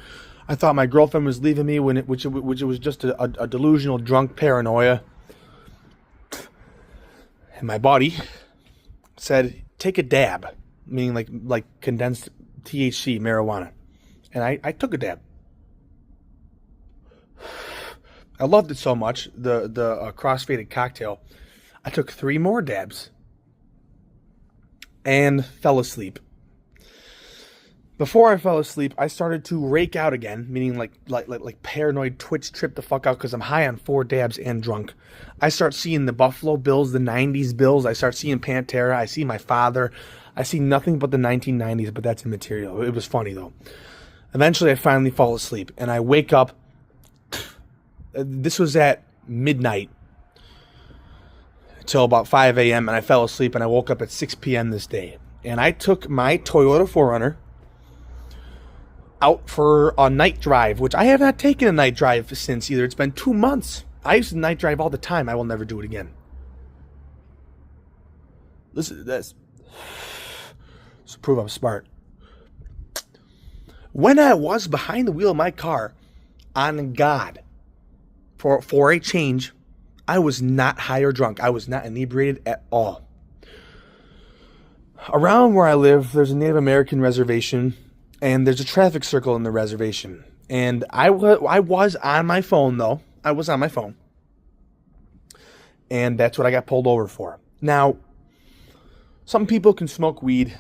I thought my girlfriend was leaving me, which it was just a delusional drunk paranoia. And my body said, take a dab, meaning like condensed THC, marijuana. And I took a dab. I loved it so much, the crossfaded cocktail. I took 3 more dabs and fell asleep. Before I fell asleep, I started to rake out again, meaning like paranoid twitch trip the fuck out because I'm high on 4 dabs and drunk. I start seeing the Buffalo Bills, the 90s Bills. I start seeing Pantera. I see my father. I see nothing but the 1990s, but that's immaterial. It was funny, though. Eventually, I finally fall asleep, and I wake up. This was at midnight till about 5 a.m., and I fell asleep, and I woke up at 6 p.m. this day. And I took my Toyota 4Runner out for a night drive, which I have not taken a night drive since either. It's been 2 months. I used to night drive all the time. I will never do it again. Listen to this. So prove I'm smart. When I was behind the wheel of my car, on God, for a change, I was not high or drunk. I was not inebriated at all. Around where I live, there's a Native American reservation, and there's a traffic circle in the reservation. And I was on my phone, though. I was on my phone. And that's what I got pulled over for. Now, some people can smoke weed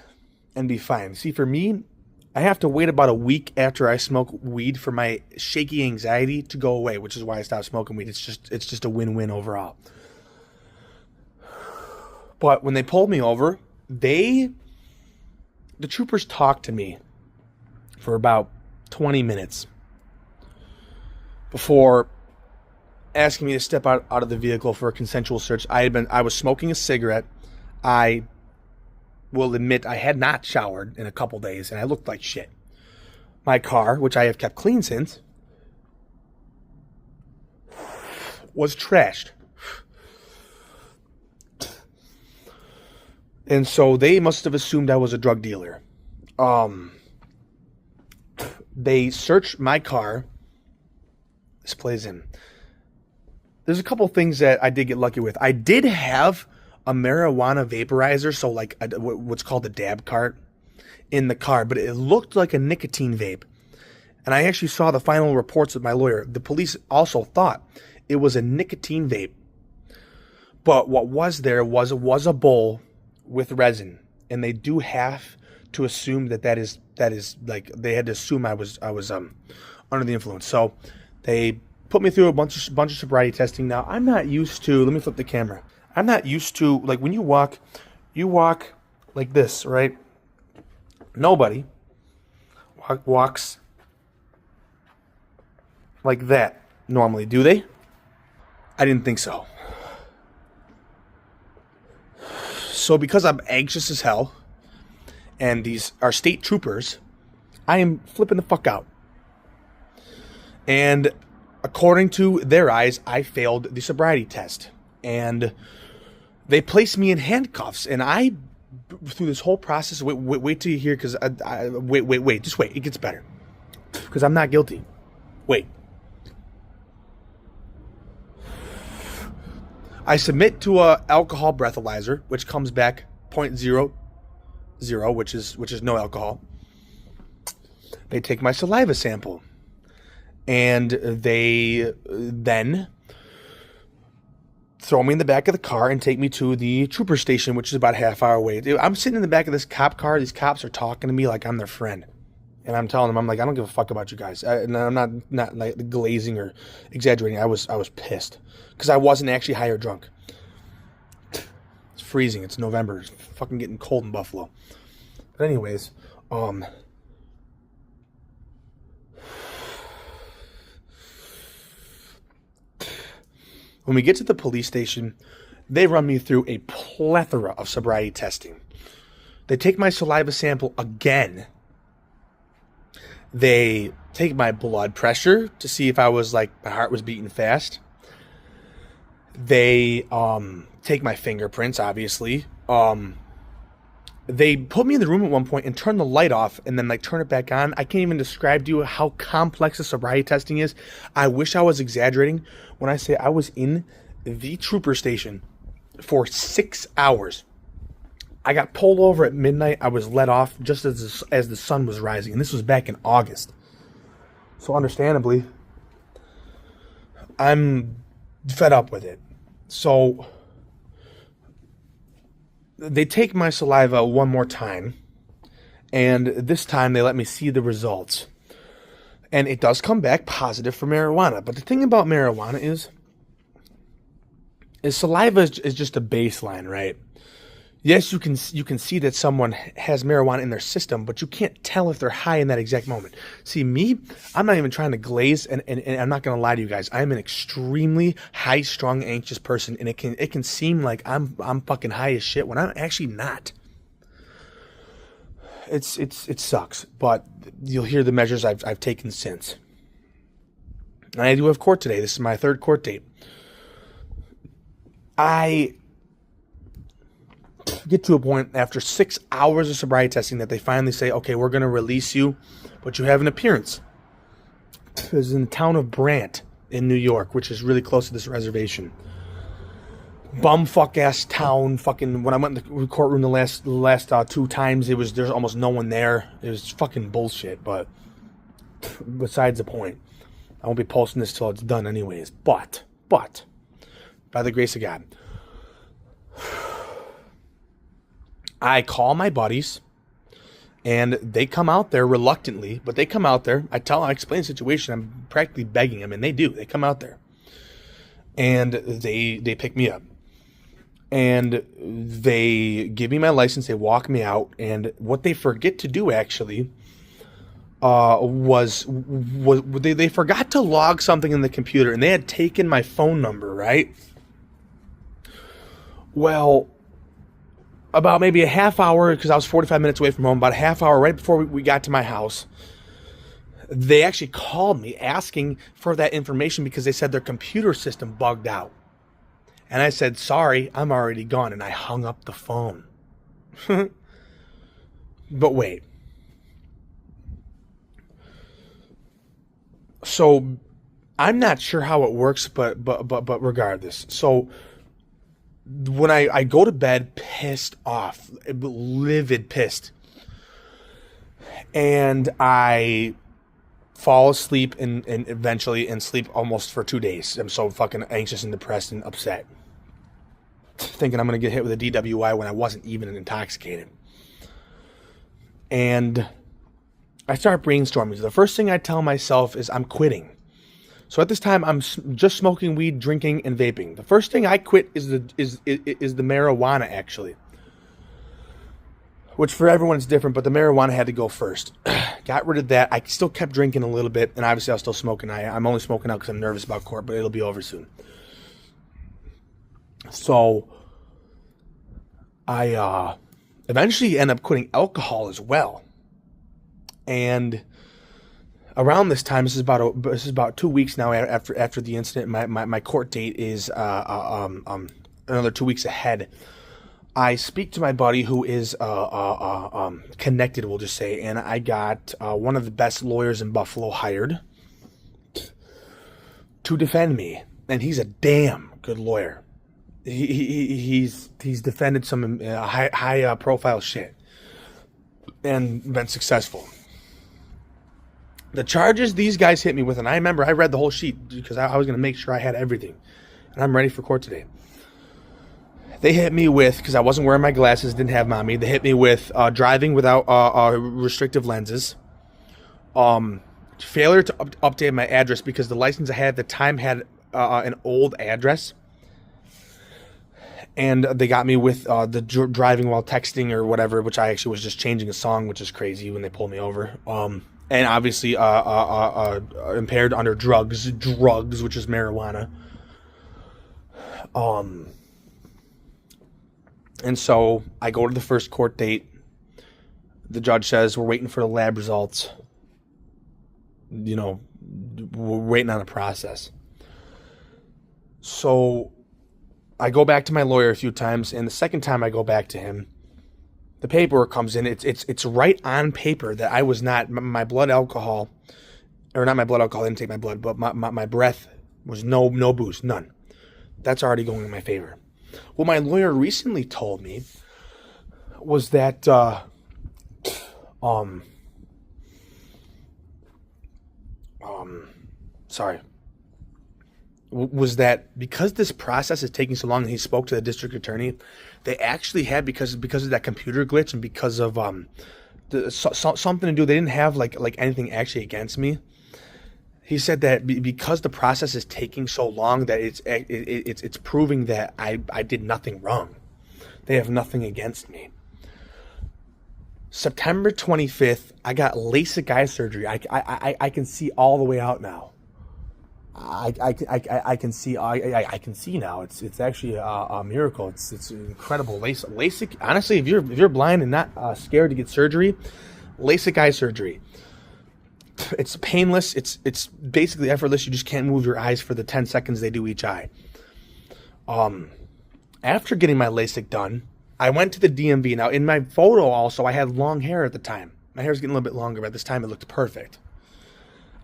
and be fine. See, for me, I have to wait about a week after I smoke weed for my shaky anxiety to go away, which is why I stopped smoking weed. It's just a win-win overall. But when they pulled me over, the troopers talked to me for about 20 minutes before asking me to step out of the vehicle for a consensual search. I was smoking a cigarette. I will admit I had not showered in a couple days, and I looked like shit. My car, which I have kept clean since, was trashed. And so they must have assumed I was a drug dealer. They searched my car. This plays in. There's a couple things that I did get lucky with. I did have a marijuana vaporizer, so like what's called a dab cart, in the car, but it looked like a nicotine vape. And I actually saw the final reports of my lawyer. The police also thought it was a nicotine vape. But what was there was a bowl with resin, and they do have to assume that is like, they had to assume I was under the influence. So they put me through a bunch of sobriety testing. Now, I'm not used to, let me flip the camera. I'm not used to, like, when you walk like this, right? Nobody walks like that normally, do they? I didn't think so. So because I'm anxious as hell, and these are state troopers, I am flipping the fuck out. And according to their eyes, I failed the sobriety test. And they placed me in handcuffs. And I, through this whole process, wait till you hear, because wait, just wait. It gets better. Because I'm not guilty. Wait. I submit to a alcohol breathalyzer, which comes back 0.00, which is no alcohol. They take my saliva sample, and they then throw me in the back of the car and take me to the trooper station, which is about a half hour away. I'm sitting in the back of this cop car. These cops are talking to me like I'm their friend. And I'm telling them, I'm like, I don't give a fuck about you guys. And I'm not like glazing or exaggerating. I was pissed because I wasn't actually high or drunk. It's freezing. It's November. It's fucking getting cold in Buffalo. But anyways, when we get to the police station, they run me through a plethora of sobriety testing. They take my saliva sample again. They take my blood pressure to see if I was like, my heart was beating fast. They take my fingerprints, obviously. They put me in the room at one point and turn the light off and then like turn it back on. I can't even describe to you how complex the sobriety testing is. I wish I was exaggerating when I say I was in the trooper station for 6 hours. I got pulled over at midnight. I was let off just as the sun was rising. And this was back in August. So understandably, I'm fed up with it. So they take my saliva one more time. And this time they let me see the results. And it does come back positive for marijuana. But the thing about marijuana is saliva is just a baseline, right? Yes, you can see that someone has marijuana in their system, but you can't tell if they're high in that exact moment. See, me, I'm not even trying to glaze, and I'm not going to lie to you guys. I'm an extremely high-strung, anxious person, and it can seem like I'm fucking high as shit when I'm actually not. It sucks, but you'll hear the measures I've taken since. And I do have court today. This is my third court date. I get to a point after 6 hours of sobriety testing that they finally say, okay, we're going to release you, but you have an appearance. It was in the town of Brant, in New York, which is really close to this reservation. Bumfuck ass town. Fucking when I went in the courtroom the last 2 times, there's almost no one there. It was fucking bullshit. But besides the point, I won't be posting this till it's done anyways. But by the grace of God, I call my buddies, and they come out there reluctantly, but they come out there. I explain the situation. I'm practically begging them, and they do. They come out there, and they pick me up, and they give me my license. They walk me out, and what they forget to do actually was they forgot to log something in the computer, and they had taken my phone number, right? Well, about maybe a half hour, because I was 45 minutes away from home, about a half hour right before we got to my house, they actually called me asking for that information because they said their computer system bugged out. And I said, sorry, I'm already gone, and I hung up the phone. But wait. So I'm not sure how it works, but regardless. So when I go to bed pissed off, livid pissed, and I fall asleep and eventually sleep almost for 2 days. I'm so fucking anxious and depressed and upset, thinking I'm going to get hit with a DWI when I wasn't even intoxicated. And I start brainstorming. So the first thing I tell myself is I'm quitting. So at this time, I'm just smoking weed, drinking, and vaping. The first thing I quit is the marijuana, actually. Which for everyone is different, but the marijuana had to go first. Got rid of that. I still kept drinking a little bit, and obviously I was still smoking. I'm only smoking out because I'm nervous about court, but it'll be over soon. So I eventually end up quitting alcohol as well. And around this time, this is about 2 weeks now after the incident. My court date is another 2 weeks ahead. I speak to my buddy who is connected, we'll just say, and I got one of the best lawyers in Buffalo hired to defend me, and he's a damn good lawyer. He's defended some high profile shit and been successful. The charges these guys hit me with, and I remember I read the whole sheet because I was going to make sure I had everything, and I'm ready for court today. They hit me with, because I wasn't wearing my glasses, didn't have mommy, they hit me with driving without restrictive lenses, failure to update my address because the license I had at the time had an old address, and they got me with the driving while texting or whatever, which I actually was just changing a song, which is crazy when they pulled me over. And obviously impaired under drugs, which is marijuana. And so I go to the first court date. The judge says, we're waiting for the lab results. You know, we're waiting on a process. So I go back to my lawyer a few times, and the second time I go back to him, the paperwork comes in. It's right on paper that I was not, my blood alcohol, or not my blood alcohol, I didn't take my blood, but my breath was no booze, none. That's already going in my favor. What my lawyer recently told me was that, was that because this process is taking so long, and he spoke to the district attorney, they actually had, because of that computer glitch and because of something to do, they didn't have like anything actually against me. He said that because the process is taking so long, that it's proving that I did nothing wrong. They have nothing against me. September 25th, I got LASIK eye surgery. I can see all the way out now. I can see now. It's actually a miracle. It's incredible. LASIK. Honestly, if you're blind and not scared to get surgery, LASIK eye surgery. It's painless. It's basically effortless. You just can't move your eyes for the 10 seconds they do each eye. After getting my LASIK done, I went to the DMV. Now, in my photo also, I had long hair at the time. My hair's getting a little bit longer, but at this time it looked perfect.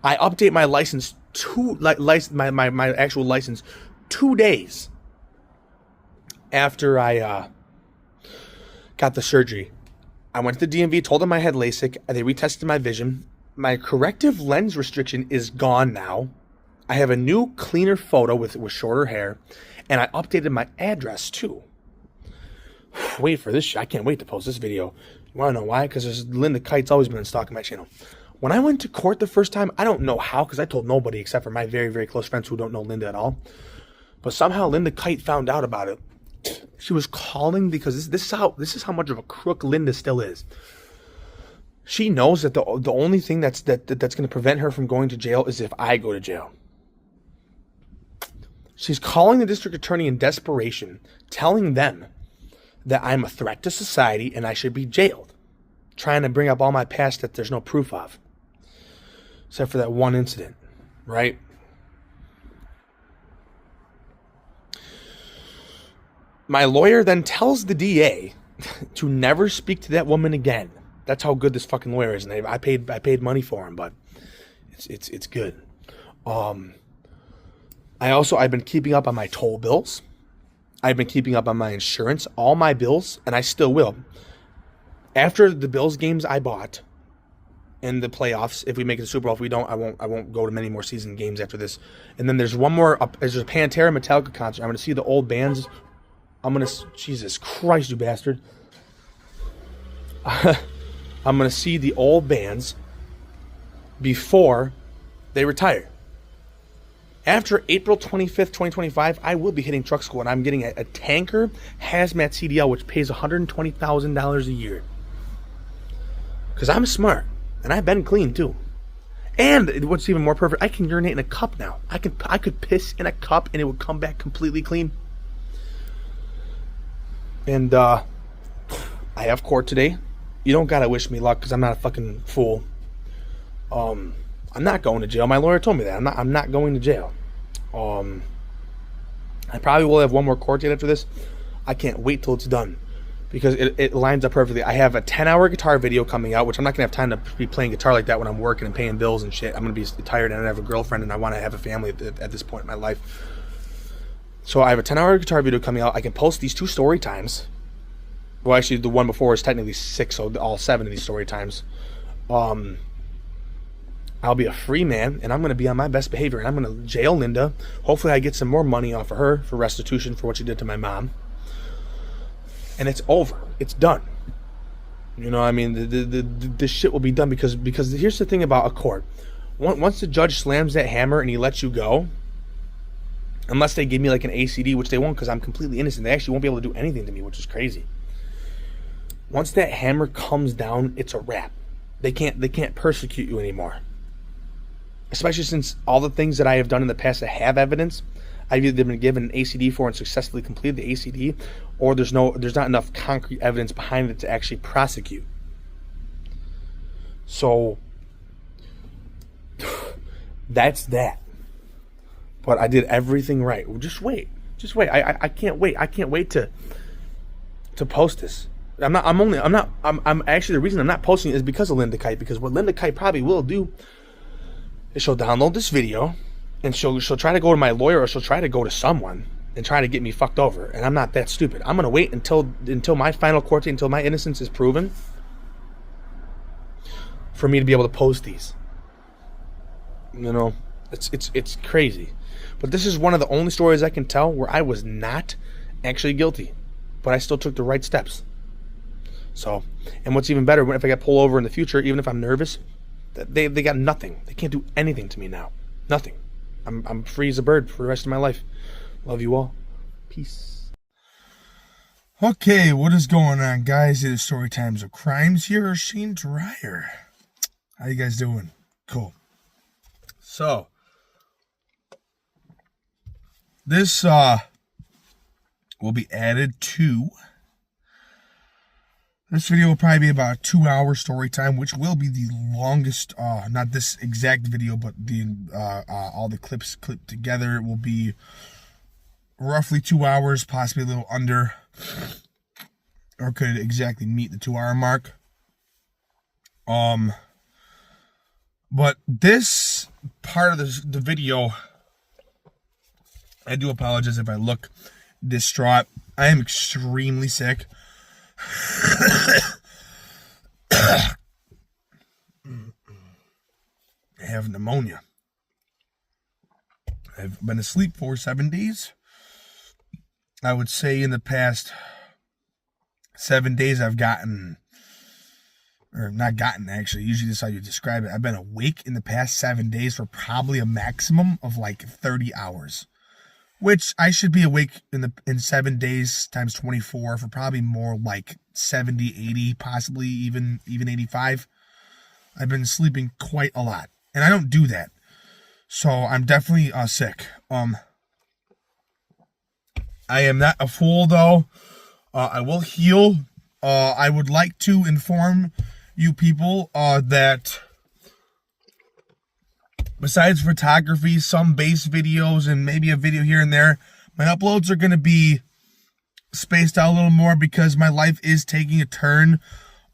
I update my license my actual license 2 days after I got the surgery. I went to the DMV, told them I had LASIK. They retested my vision. My corrective lens restriction is gone now. I have a new, cleaner photo with shorter hair, and I updated my address too. Wait for this shit. I can't wait to post this video. You want to know why? Because Linda Kite's always been stalking my channel. When I went to court the first time, I don't know how, because I told nobody except for my very, very close friends who don't know Linda at all. But somehow Linda Kite found out about it. She was calling because this is how much of a crook Linda still is. She knows that the only thing that's going to prevent her from going to jail is if I go to jail. She's calling the district attorney in desperation, telling them that I'm a threat to society and I should be jailed, trying to bring up all my past that there's no proof of, except for that one incident, right? My lawyer then tells the DA to never speak to that woman again. That's how good this fucking lawyer is, and I paid money for him, but it's good. I've been keeping up on my toll bills. I've been keeping up on my insurance, all my bills, and I still will. After the Bills games I bought in the playoffs, if we make it to Super Bowl, if we don't, I won't go to many more season games after this. And then there's one more. There's a Pantera Metallica concert. I'm going to see the old bands. Jesus Christ, you bastard. I'm going to see the old bands before they retire. After April 25th, 2025, I will be hitting truck school, and I'm getting a tanker hazmat CDL, which pays $120,000 a year. Because I'm smart, and I've been clean too. And what's even more perfect, I can urinate in a cup now. I could piss in a cup, and it would come back completely clean. And I have court today. You don't gotta wish me luck, because I'm not a fucking fool. I'm not going to jail. My lawyer told me that. I'm not going to jail. I probably will have one more court date after this. I can't wait till it's done, because it lines up perfectly. I have a 10-hour guitar video coming out, which I'm not going to have time to be playing guitar like that when I'm working and paying bills and shit. I'm going to be tired, and I have a girlfriend, and I want to have a family at this point in my life. So I have a 10-hour guitar video coming out. I can post these 2 story times. Well, actually, the one before is technically 6, so all 7 of these story times. I'll be a free man, and I'm going to be on my best behavior, and I'm going to jail Linda. Hopefully I get some more money off of her for restitution for what she did to my mom. And it's over. It's done. You know what I mean? The shit will be done, because here's the thing about a court. Once the judge slams that hammer and he lets you go, unless they give me like an ACD, which they won't, because I'm completely innocent. They actually won't be able to do anything to me, which is crazy. Once that hammer comes down, it's a wrap. They can't persecute you anymore. Especially since all the things that I have done in the past that have evidence, I've either been given an ACD for and successfully completed the ACD, or there's not enough concrete evidence behind it to actually prosecute. So that's that. But I did everything right. Just wait. I can't wait. I can't wait to post this. I'm actually, the reason I'm not posting it is because of Linda Kite, because what Linda Kite probably will do is she'll download this video, and she'll try to go to my lawyer, or she'll try to go to someone and try to get me fucked over. And I'm not that stupid. I'm gonna wait until my final court date, until my innocence is proven, for me to be able to post these. You know, it's crazy. But this is one of the only stories I can tell where I was not actually guilty, but I still took the right steps. So, and what's even better, if I get pulled over in the future, even if I'm nervous, they got nothing. They can't do anything to me now. Nothing. I'm free as a bird for the rest of my life. Love you all. Peace. Okay, what is going on, guys? It is Story Times of Crimes here. Shane Dreyer. How you guys doing? Cool. So, this will be added to. This video will probably be about a 2-hour story time, which will be the longest, not this exact video, but the all the clips clipped together will be roughly 2 hours, possibly a little under, or could exactly meet the 2-hour mark. But this part of the video, I do apologize if I look distraught. I am extremely sick. I have pneumonia. I've been asleep for 7 days. I would say in the past 7 days I've gotten, or not gotten actually, usually this is how you describe it. I've been awake in the past 7 days for probably a maximum of like 30 hours. Which I should be awake in 7 days times 24 for probably more like 70, 80, possibly even 85. I've been sleeping quite a lot. And I don't do that. So I'm definitely sick. I am not a fool though. I will heal. I would like to inform you people that besides photography, some base videos, and maybe a video here and there, my uploads are going to be spaced out a little more because my life is taking a turn.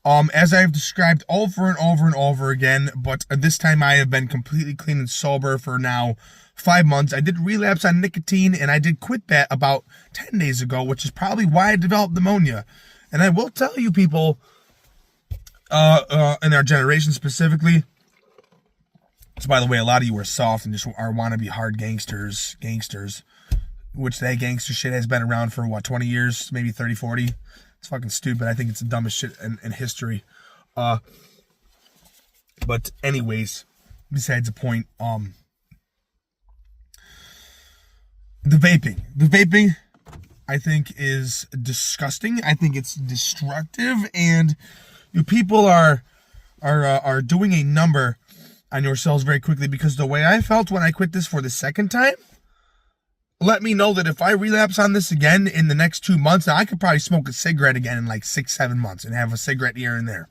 As I've described over and over and over again, but this time I have been completely clean and sober for now 5 months. I did relapse on nicotine, and I did quit that about 10 days ago, which is probably why I developed pneumonia. And I will tell you people, in our generation specifically, so by the way, a lot of you are soft and just are wannabe hard gangsters, which that gangster shit has been around for, 20 years, maybe 30, 40. It's fucking stupid. I think it's the dumbest shit in history. But anyways, besides the point, the vaping, I think is disgusting. I think it's destructive, and you people are doing a number on yourselves very quickly, because the way I felt when I quit this for the second time, let me know that if I relapse on this again in the next 2 months, now I could probably smoke a cigarette again in like 6-7 months and have a cigarette here and there.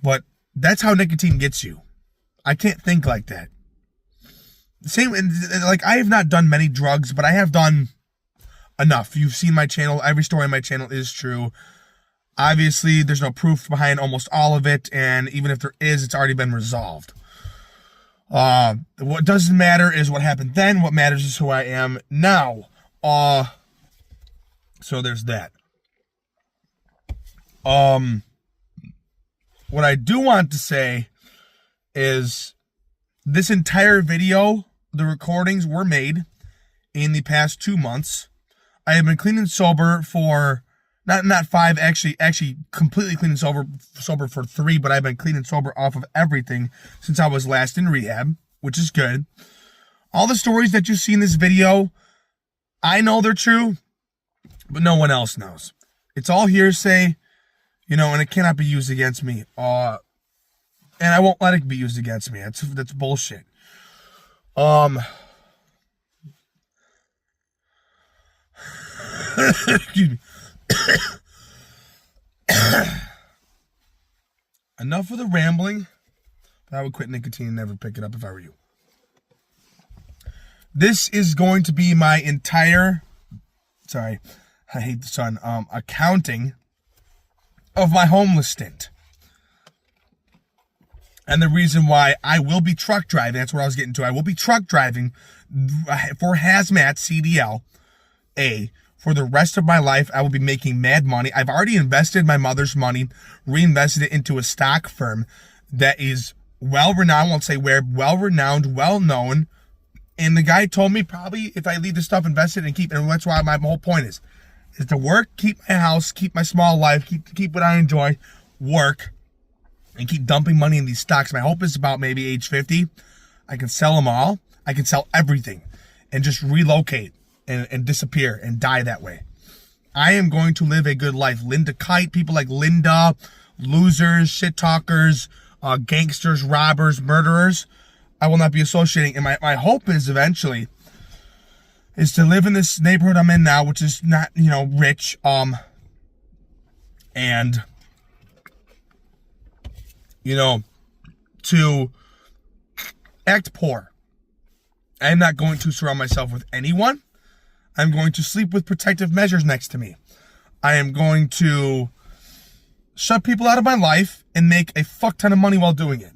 But that's how nicotine gets you. I can't think like that. Same, like I have not done many drugs, but I have done enough. You've seen my channel. Every story on my channel is true. Obviously, there's no proof behind almost all of it, and even if there is, it's already been resolved. What doesn't matter is what happened then. What matters is who I am now. So there's that. What I do want to say is this entire video, the recordings were made in the past 2 months. I have been clean and sober for not 5, actually completely clean and sober for 3, but I've been clean and sober off of everything since I was last in rehab, which is good. All the stories that you see in this video, I know they're true, but no one else knows. It's all hearsay, and it cannot be used against me. And I won't let it be used against me. That's bullshit. Excuse me. Enough of the rambling. But I would quit nicotine and never pick it up if I were you. This is going to be my entire, sorry, I hate the sun, accounting of my homeless stint. And the reason why I will be truck driving, that's where I was getting to. I will be truck driving for Hazmat CDL for the rest of my life. I will be making mad money. I've already invested my mother's money, reinvested it into a stock firm that is well-renowned, I won't say where, well-renowned, well-known. And the guy told me probably if I leave the stuff invested and keep, and that's why my whole point is to work, keep my house, keep my small life, keep what I enjoy, work, and keep dumping money in these stocks. My hope is about maybe age 50, I can sell them all. I can sell everything and just relocate and disappear and die that way. I am going to live a good life. Linda Kite, people like Linda, losers, shit talkers, gangsters, robbers, murderers, I will not be associating. And my hope is eventually is to live in this neighborhood I'm in now, which is not, rich, and to act poor. I am not going to surround myself with anyone. I'm going to sleep with protective measures next to me. I am going to shut people out of my life and make a fuck ton of money while doing it.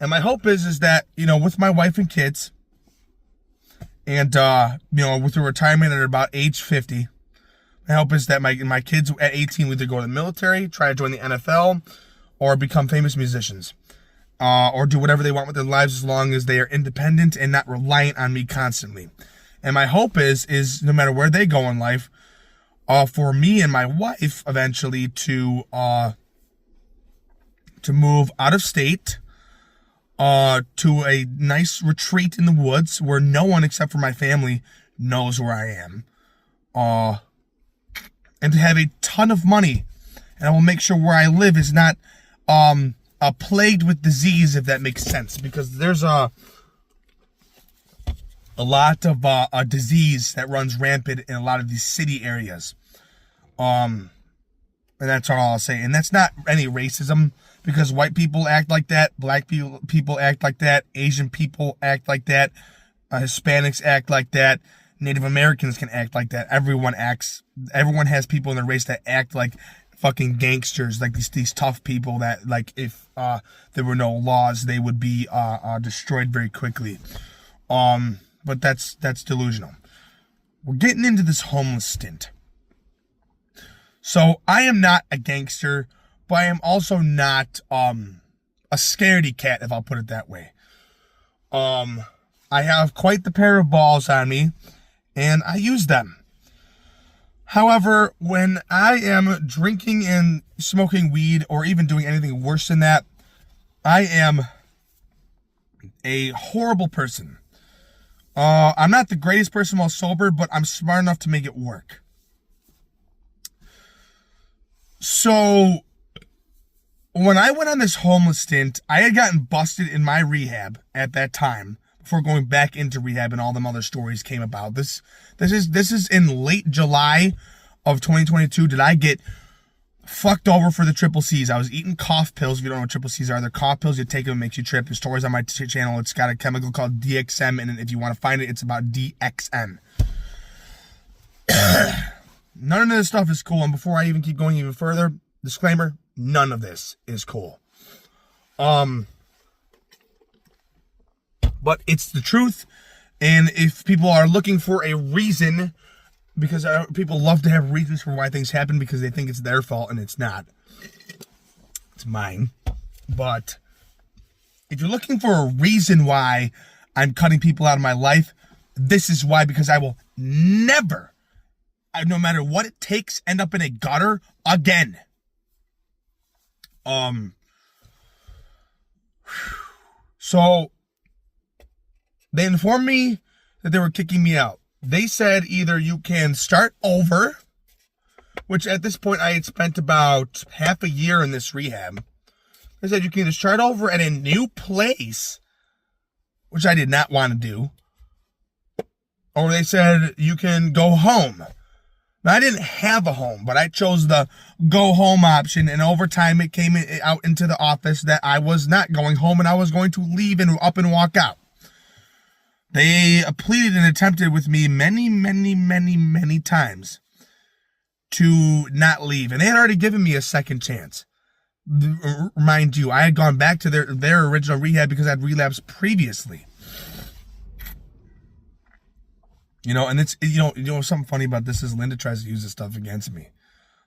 And my hope is that, with my wife and kids, and, with the retirement at about age 50, my hope is that my kids at 18 will either go to the military, try to join the NFL, or become famous musicians. Or do whatever they want with their lives as long as they are independent and not reliant on me constantly. And my hope is no matter where they go in life, for me and my wife eventually to move out of state, to a nice retreat in the woods where no one except for my family knows where I am, and to have a ton of money, and I will make sure where I live is not plagued with disease, if that makes sense, because there's a lot of a disease that runs rampant in a lot of these city areas, and that's all I'll say. And that's not any racism, because white people act like that, black people act like that, Asian people act like that, Hispanics act like that, Native Americans can act like that. Everyone has people in their race that act like fucking gangsters, like these tough people that, like, if there were no laws, they would be destroyed very quickly. But that's delusional. We're getting into this homeless stint. So I am not a gangster, but I am also not a scaredy cat, if I'll put it that way. I have quite the pair of balls on me, and I use them. However, when I am drinking and smoking weed, or even doing anything worse than that, I am a horrible person. I'm not the greatest person while sober, but I'm smart enough to make it work. So, when I went on this homeless stint, I had gotten busted in my rehab at that time, before going back into rehab and all them other stories came about. This is in late July of 2022. Did I get fucked over for the triple C's? I was eating cough pills. If you don't know what triple C's are, they're cough pills. You take them, it makes you trip. There's stories on my channel. It's got a chemical called DXM, and if you want to find it, it's about DXM. None of this stuff is cool. And before I even keep going even further, disclaimer, none of this is cool. But it's the truth, and if people are looking for a reason, because people love to have reasons for why things happen because they think it's their fault, and it's not. It's mine. But if you're looking for a reason why I'm cutting people out of my life, this is why, because I will never, no matter what it takes, end up in a gutter again. So they informed me that they were kicking me out. They said either you can start over, which at this point I had spent about half a year in this rehab. They said you can either start over at a new place, which I did not want to do, or they said you can go home. Now, I didn't have a home, but I chose the go home option, and over time it came out into the office that I was not going home and I was going to leave and up and walk out. They pleaded and attempted with me many, many, many, many times to not leave. And they had already given me a second chance. Mind you, I had gone back to their original rehab because I'd relapsed previously. And it's, something funny about this is Linda tries to use this stuff against me.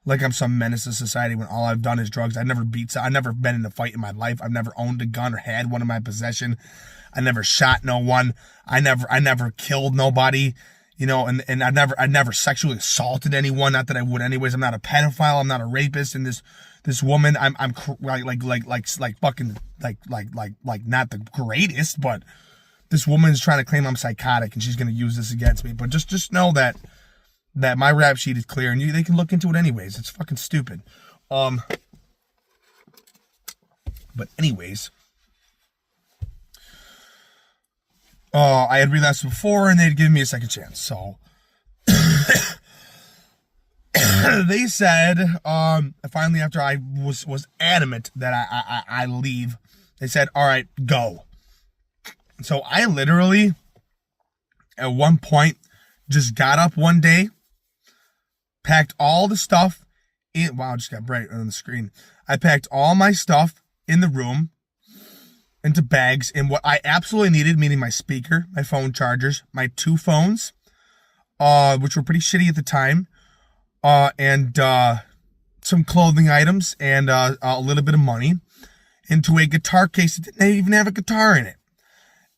Like I'm some menace to society when all I've done is drugs. I've never been in a fight in my life. I've never owned a gun or had one in my possession. I never shot no one. I never killed nobody, and I never sexually assaulted anyone. Not that I would anyways. I'm not a pedophile. I'm not a rapist. And this woman, I'm fucking not the greatest, but this woman is trying to claim I'm psychotic and she's going to use this against me. But just know that my rap sheet is clear and they can look into it anyways. It's fucking stupid. But anyways, I had relapsed before and they'd given me a second chance. So they said, finally, after I was adamant that I leave, they said, all right, go. So I literally, at one point, just got up one day, packed all the stuff in. Wow, it just got bright on the screen. I packed all my stuff in the room into bags, and what I absolutely needed, meaning my speaker, my phone chargers, my 2 phones, which were pretty shitty at the time, and some clothing items, and a little bit of money, into a guitar case that didn't even have a guitar in it.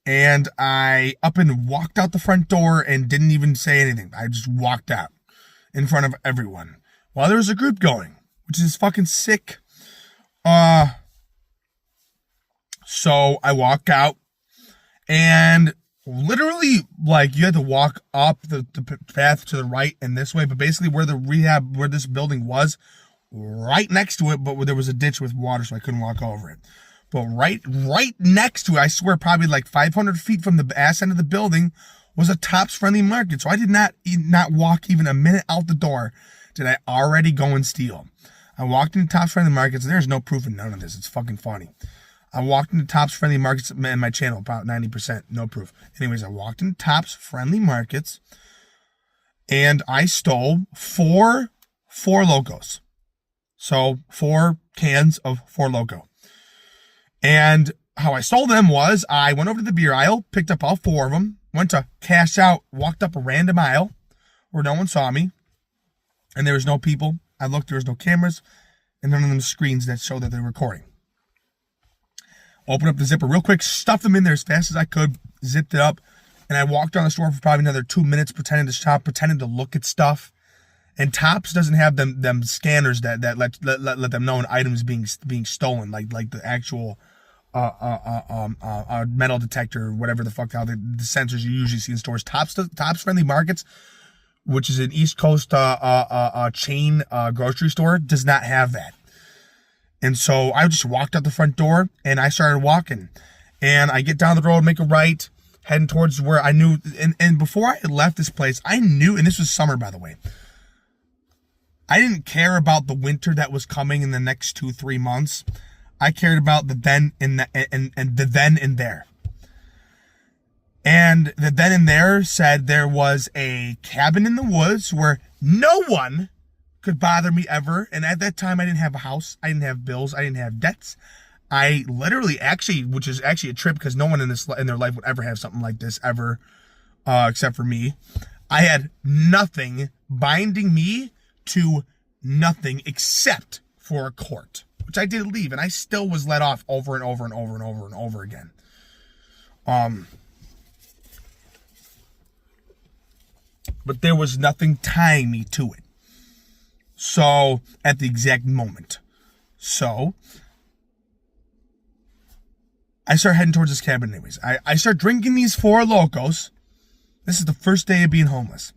And I up and walked out the front door and didn't even say anything. I just walked out in front of everyone while there was a group going, which is fucking sick. So I walk out, and literally, like, you had to walk up the path to the right and this way, but basically where this building was, right next to it, but there was a ditch with water, so I couldn't walk over it. But right next to it, I swear probably like 500 feet from the ass end of the building, was a Tops Friendly Market. So I did not walk even a minute out the door did I already go and steal. I walked into Tops Friendly Markets, and there's no proof in none of this. It's fucking funny. I walked into Tops Friendly Markets in my channel, about 90%, no proof. Anyways, I walked into Tops Friendly Markets, and I stole four Locos. So 4 cans of 4 Loco. And how I stole them was I went over to the beer aisle, picked up all 4 of them, went to cash out, walked up a random aisle where no one saw me, and there was no people. I looked, there was no cameras, and none of them screens that showed that they were recording. Opened up the zipper real quick, stuffed them in there as fast as I could, zipped it up, and I walked around the store for probably another 2 minutes pretending to shop, pretending to look at stuff. And Tops doesn't have them scanners that let them know an item's being stolen, like the actual metal detector or whatever the fuck, how the sensors you usually see in stores. Tops Friendly Markets, which is an East Coast chain grocery store, does not have that. And so I just walked out the front door, and I started walking, and I get down the road, make a right, heading towards where I knew. And before I had left this place, I knew, and this was summer, by the way, I didn't care about the winter that was coming in the next 2-3 months. I cared about the then and the then and there. And the then and there said there was a cabin in the woods where no one could bother me ever. And at that time, I didn't have a house. I didn't have bills. I didn't have debts. I literally, which is actually a trip, because no one in their life would ever have something like this ever, except for me. I had nothing binding me to nothing except for a court, which I did leave, and I still was let off over and over and over and over and over again. But there was nothing tying me to it. So, at the exact moment. So, I start heading towards this cabin anyways. I start drinking these 4 Locos. This is the first day of being homeless.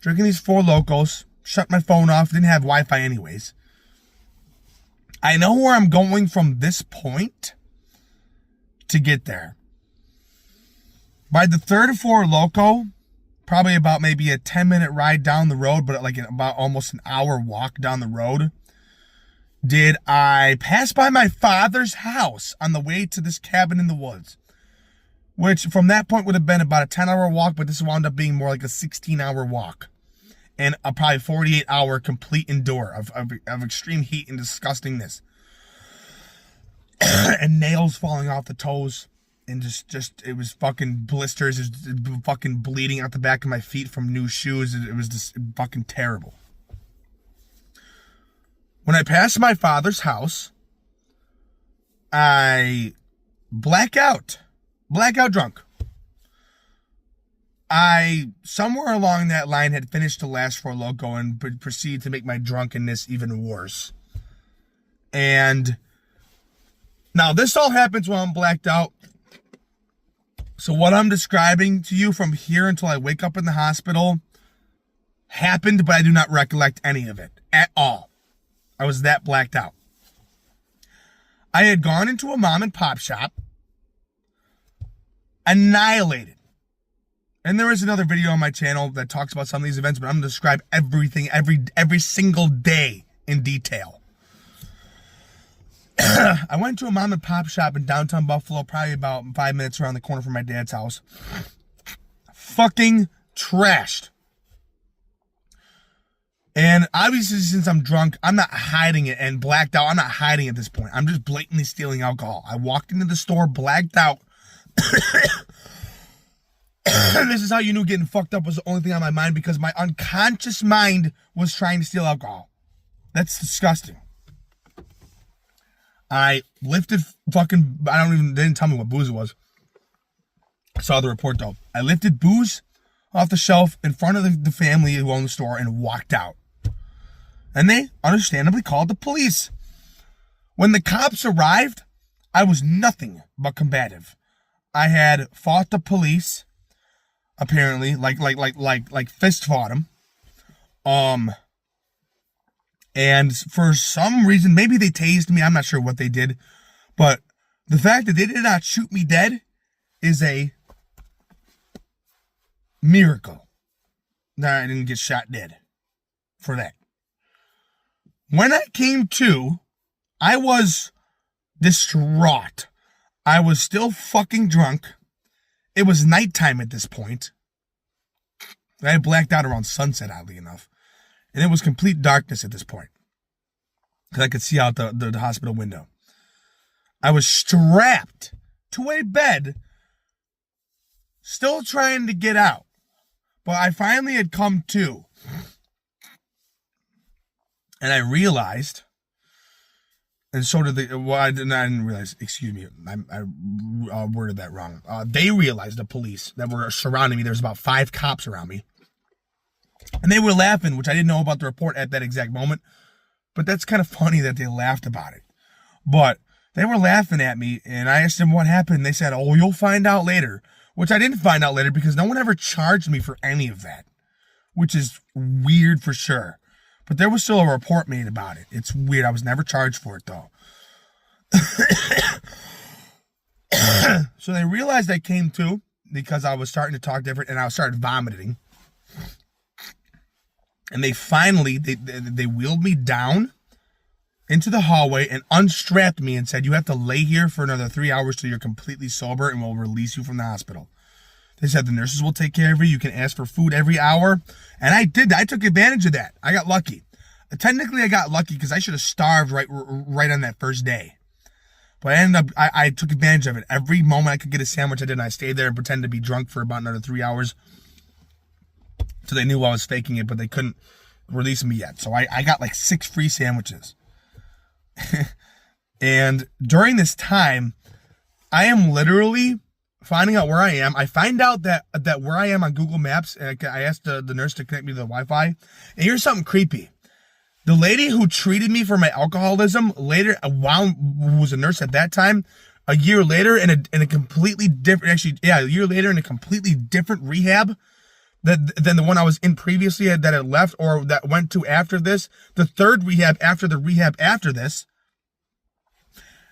Drinking these 4 Locos. Shut my phone off. Didn't have Wi-Fi anyways. I know where I'm going from this point to get there. By the 3rd or 4th Loco, probably about maybe a 10-minute ride down the road, but like about almost an hour walk down the road, did I pass by my father's house on the way to this cabin in the woods. Which from that point would have been about a 10-hour walk, but this wound up being more like a 16-hour walk. And a probably 48-hour complete endure of extreme heat and disgustingness. And nails falling off the toes. And just it was fucking blisters. It was fucking bleeding out the back of my feet from new shoes. It was just fucking terrible. When I passed my father's house, I black out drunk. I, somewhere along that line, had finished the last 4 Loco and proceeded to make my drunkenness even worse. And now this all happens while I'm blacked out. So what I'm describing to you from here until I wake up in the hospital happened, but I do not recollect any of it at all. I was that blacked out. I had gone into a mom and pop shop, annihilated. And there is another video on my channel that talks about some of these events, but I'm going to describe everything, every single day in detail. I went to a mom and pop shop in downtown Buffalo, probably about 5 minutes around the corner from my dad's house. Fucking trashed. And obviously, since I'm drunk, I'm not hiding it and blacked out. I'm not hiding at this point. I'm just blatantly stealing alcohol. I walked into the store, blacked out. This is how you knew getting fucked up was the only thing on my mind, because my unconscious mind was trying to steal alcohol. That's disgusting. I lifted fucking, they didn't tell me what booze it was. I saw the report though. I lifted booze off the shelf in front of the family who owned the store and walked out. And they understandably called the police. When the cops arrived, I was nothing but combative. I had fought the police, apparently, like fist fought them. And for some reason, maybe they tased me. I'm not sure what they did, but the fact that they did not shoot me dead is a miracle. That I didn't get shot dead for that. When I came to, I was distraught. I was still fucking drunk. It was nighttime at this point. I had blacked out around sunset, oddly enough. And it was complete darkness at this point, because I could see out the hospital window. I was strapped to a bed, still trying to get out. But I finally had come to. And I realized, and so did I didn't realize, excuse me, I worded that wrong. They realized, the police that were surrounding me, there was about 5 cops around me. And they were laughing, which I didn't know about the report at that exact moment. But that's kind of funny that they laughed about it. But they were laughing at me, and I asked them what happened. They said, oh, you'll find out later. Which I didn't find out later, because no one ever charged me for any of that. Which is weird for sure. But there was still a report made about it. It's weird. I was never charged for it, though. So they realized I came to, because I was starting to talk different, and I started vomiting. And they finally, they wheeled me down into the hallway and unstrapped me and said, you have to lay here for another 3 hours till you're completely sober, and we'll release you from the hospital. They said the nurses will take care of you. You can ask for food every hour. And I did. I took advantage of that. I got lucky. Technically, I got lucky because I should have starved right on that first day. But I took advantage of it. Every moment I could get a sandwich, I did. And I stayed there and pretended to be drunk for about another 3 hours. So they knew I was faking it, but they couldn't release me yet. So I got like 6 free sandwiches. And during this time, I am literally finding out where I am. I find out that where I am on Google Maps, and I asked the nurse to connect me to the Wi-Fi. And here's something creepy. The lady who treated me for my alcoholism later, who was a nurse at that time, a year later in a completely different, a year later in a completely different rehab than the one I was in previously that had left, or that went to after this, the third rehab after the rehab after this,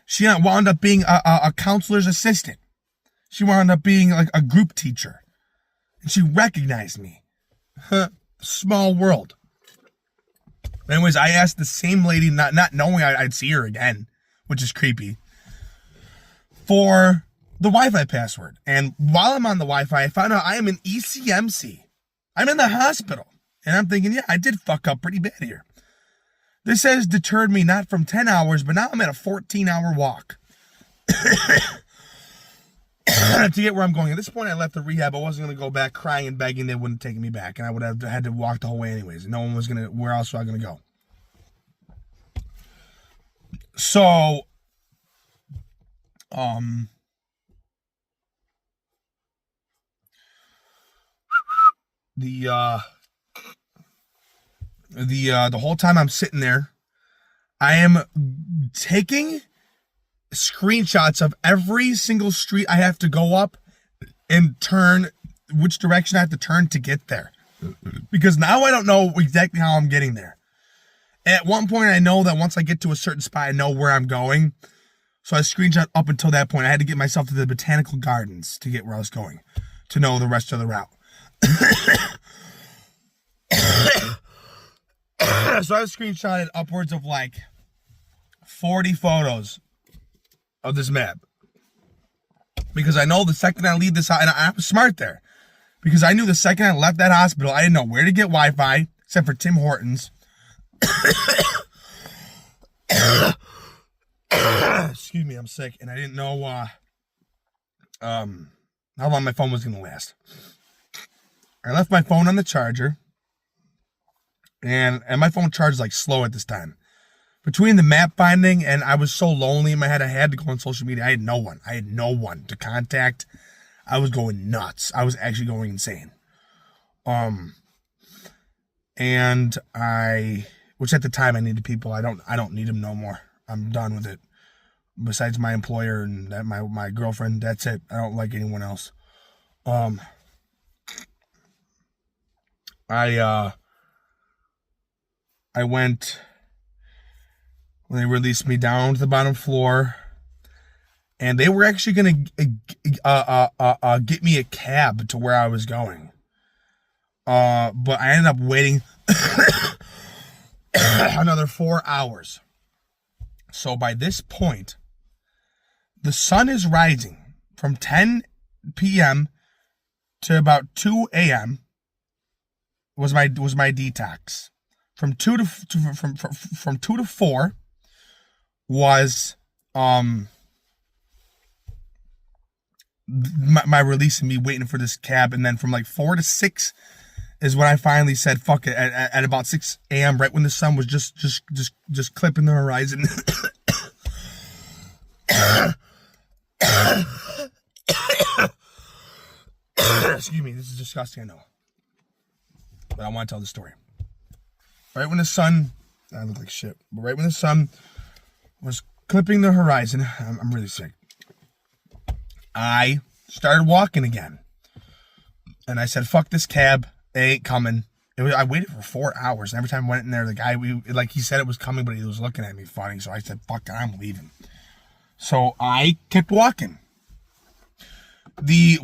she wound up being a counselor's assistant. She wound up being like a group teacher. And she recognized me. Small world. Anyways, I asked the same lady, not knowing I'd see her again, which is creepy, for the Wi-Fi password. And while I'm on the Wi-Fi, I found out I am in ECMC. I'm in the hospital. And I'm thinking, yeah, I did fuck up pretty bad here. This has deterred me not from 10 hours, but now I'm at a 14-hour walk. To get where I'm going. At this point, I left the rehab. I wasn't going to go back crying and begging they wouldn't take me back. And I would have had to walk the whole way anyways. And no one was going to, where else was I going to go? So, the whole time I'm sitting there, I am taking screenshots of every single street I have to go up and turn, which direction I have to turn to get there. Because now I don't know exactly how I'm getting there. At one point, I know that once I get to a certain spot, I know where I'm going. So I screenshot up until that point. I had to get myself to the botanical gardens to get where I was going, to know the rest of the route. So I've screenshotted upwards of like 40 photos of this map, because I know the second I leave this house, and I was smart there, because I knew the second I left that hospital, I didn't know where to get Wi-Fi except for Tim Hortons. Excuse me, I'm sick, and I didn't know how long my phone was gonna last. I left my phone on the charger, and my phone charged like slow at this time. Between the map finding and I was so lonely in my head, I had to go on social media. I had no one to contact. I was going nuts. I was actually going insane. And which at the time I needed people. I don't need them no more. I'm done with it. Besides my employer and my girlfriend, that's it. I don't like anyone else. I went when they released me down to the bottom floor, and they were actually gonna get me a cab to where I was going. But I ended up waiting another 4 hours. So by this point, the sun is rising from 10 p.m. to about 2 a.m. was my detox. From 2 to 4 was my release and me waiting for this cab, and then from like 4 to 6 is when I finally said fuck it. At about 6 a.m., right when the sun was just clipping the horizon. Excuse me, this is disgusting, I know, but I want to tell the story. Right when the sun, I look like shit, but right when the sun was clipping the horizon, I'm really sick, I started walking again. And I said, fuck this cab, they ain't coming. I waited for 4 hours, and every time I went in there, the guy, he said it was coming, but he was looking at me funny, so I said, fuck it, I'm leaving. So I kept walking. The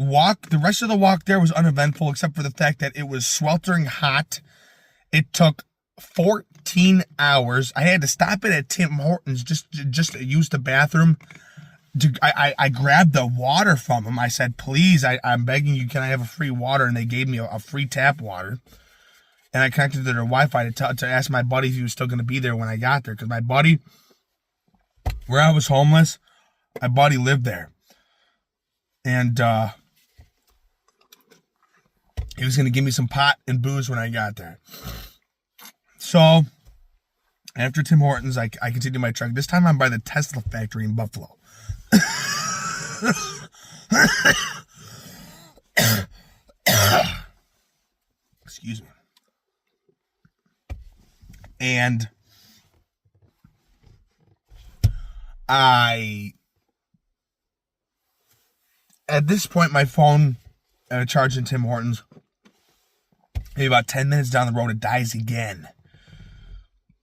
rest of the walk there was uneventful, except for the fact that it was sweltering hot. It took 14 hours. I had to stop it at Tim Hortons just to use the bathroom. I grabbed the water from him. I said, please, I'm begging you, can I have a free water? And they gave me a free tap water. And I connected to their Wi-Fi to ask my buddy if he was still going to be there when I got there. Because my buddy, where I was homeless, my buddy lived there. And he was going to give me some pot and booze when I got there. So, after Tim Hortons, I continued my trek. This time I'm by the Tesla factory in Buffalo. Excuse me. And at this point, my phone charged in Tim Hortons. Maybe about 10 minutes down the road, it dies again.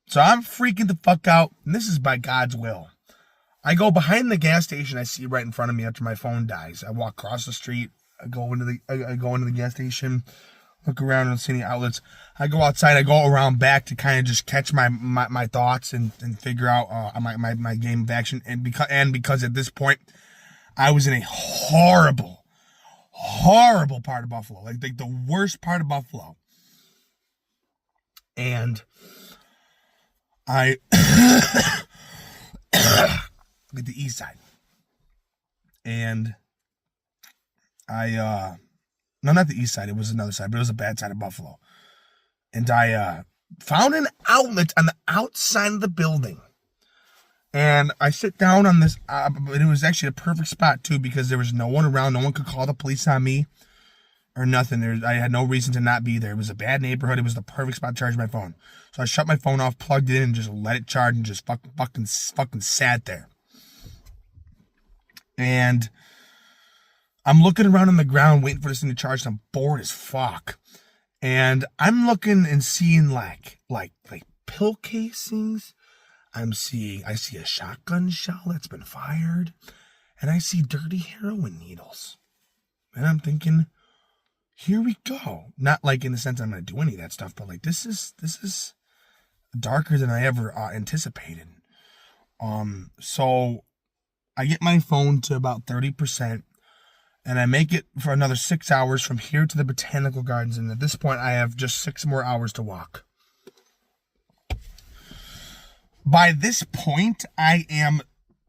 So I'm freaking the fuck out, and this is by God's will. I go behind the gas station I see right in front of me after my phone dies. I walk across the street. I go into the gas station, look around and see any outlets. I go outside. I go around back to kind of just catch my thoughts and figure out my game of action. And because at this point I was in a horrible part of Buffalo, like the worst part of Buffalo, and I at the east side, and no, not the east side, it was another side, but it was a bad side of Buffalo, and I found an outlet on the outside of the building, and I sit down on this, but it was actually a perfect spot too, because there was no one around, no one could call the police on me, or nothing. I had no reason to not be there. It was a bad neighborhood. It was the perfect spot to charge my phone. So I shut my phone off, plugged it in, and just let it charge, and just fucking sat there. And I'm looking around on the ground, waiting for this thing to charge, and I'm bored as fuck. And I'm looking and seeing like pill casings. I see a shotgun shell that's been fired, and I see dirty heroin needles. And I'm thinking, here we go. Not like in the sense I'm going to do any of that stuff, but like this is darker than I ever anticipated. So I get my phone to about 30%, and I make it for another 6 hours from here to the Botanical Gardens. And at this point, I have just 6 more hours to walk. By this point, I am,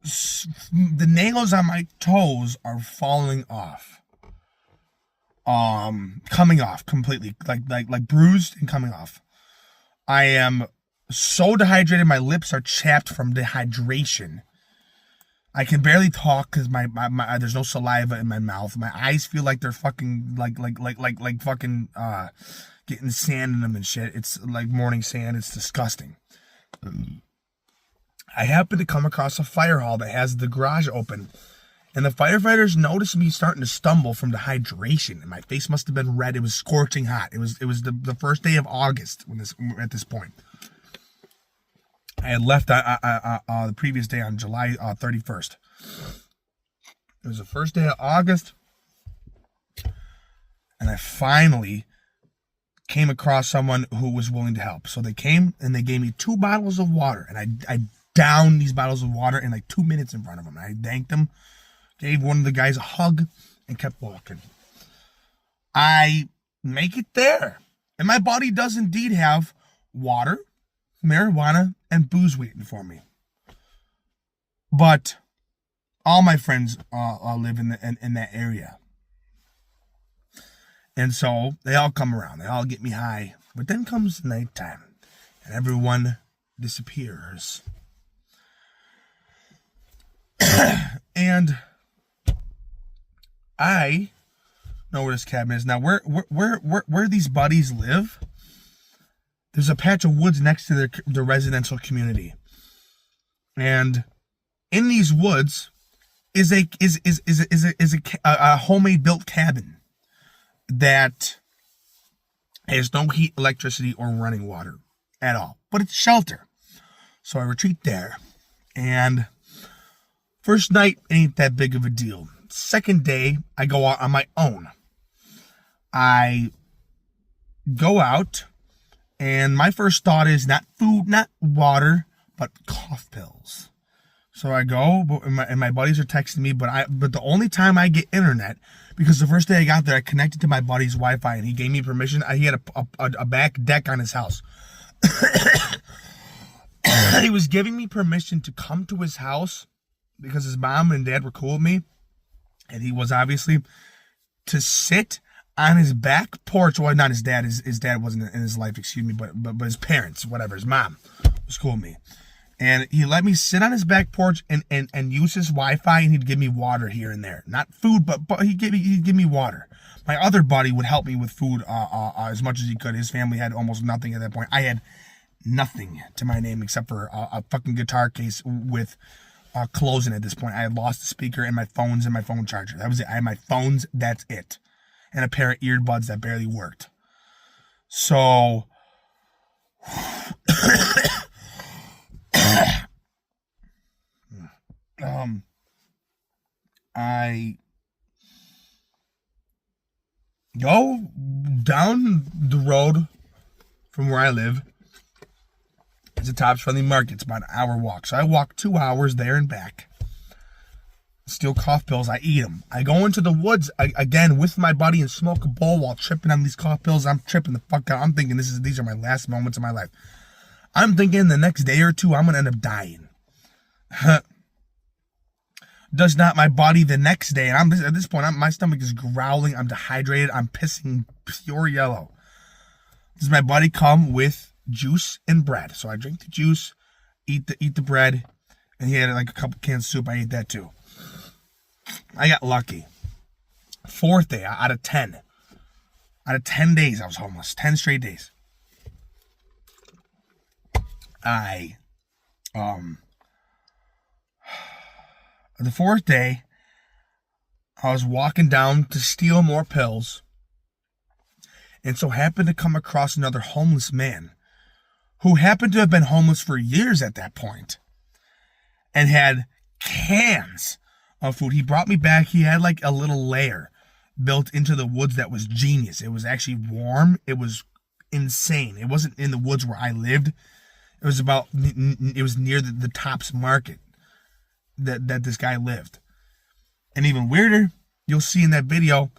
the nails on my toes are falling off. Coming off completely, like bruised and coming off. I am so dehydrated, my lips are chapped from dehydration. I can barely talk because my there's no saliva in my mouth. My eyes feel like they're fucking like fucking getting sand in them and shit. It's like morning sand. It's disgusting. I happen to come across a fire hall that has the garage open, and the firefighters noticed me starting to stumble from dehydration, and my face must have been red. It was scorching hot. It was the first day of August at this point. I had left the previous day on July 31st. It was the first day of August, and I finally came across someone who was willing to help. So they came and they gave me 2 bottles of water, and I downed these bottles of water in like 2 minutes in front of them. And I thanked them, gave one of the guys a hug, and kept walking. I make it there, and my body does indeed have water, marijuana, and booze waiting for me. But all my friends live in that area, and so they all come around. They all get me high. But then comes nighttime, and everyone disappears. And I know where this cabin is now. Where these buddies live, there's a patch of woods next to their residential community, and in these woods is a homemade built cabin that has no heat, electricity, or running water at all, but it's shelter. So I retreat there, and first night ain't that big of a deal. Second day, I go out on my own. I go out, and my first thought is not food, not water, but cough pills. So I go, and my buddies are texting me, but the only time I get internet, because the first day I got there, I connected to my buddy's Wi-Fi, and he gave me permission. He had a back deck on his house. He was giving me permission to come to his house because his mom and dad were cool with me, and he was obviously to sit on his back porch. Well, not his dad. His dad wasn't in his life, excuse me, but his parents, whatever, his mom was cool with me. And he let me sit on his back porch and use his Wi-Fi, and he'd give me water here and there. Not food, but he'd give me water. My other buddy would help me with food as much as he could. His family had almost nothing at that point. I had nothing to my name except for a fucking guitar case with clothes in it at this point. I had lost the speaker and my phones and my phone charger. That was it. I had my phones, that's it. And a pair of earbuds that barely worked. So I go down the road from where I live. It's a Tops Friendly Market. It's about an hour walk. So I walk 2 hours there and back. Steal cough pills. I eat them. I go into the woods again with my buddy and smoke a bowl while tripping on these cough pills. I'm tripping the fuck out. I'm thinking these are my last moments of my life. I'm thinking the next day or two I'm going to end up dying. Does not my body the next day. And at this point, my stomach is growling. I'm dehydrated. I'm pissing pure yellow. Does my buddy come with juice and bread? So I drink the juice, eat the bread, and he had like a couple cans of soup. I ate that too. I got lucky. 4th day out of 10. Out of 10 days I was homeless. 10 straight days. The 4th day, I was walking down to steal more pills, and so happened to come across another homeless man who happened to have been homeless for years at that point and had cans of food. He brought me back. He had like a little lair built into the woods that was genius. It was actually warm. It was insane. It wasn't in the woods where I lived. It was near the Tops Market that this guy lived. And even weirder, you'll see in that video,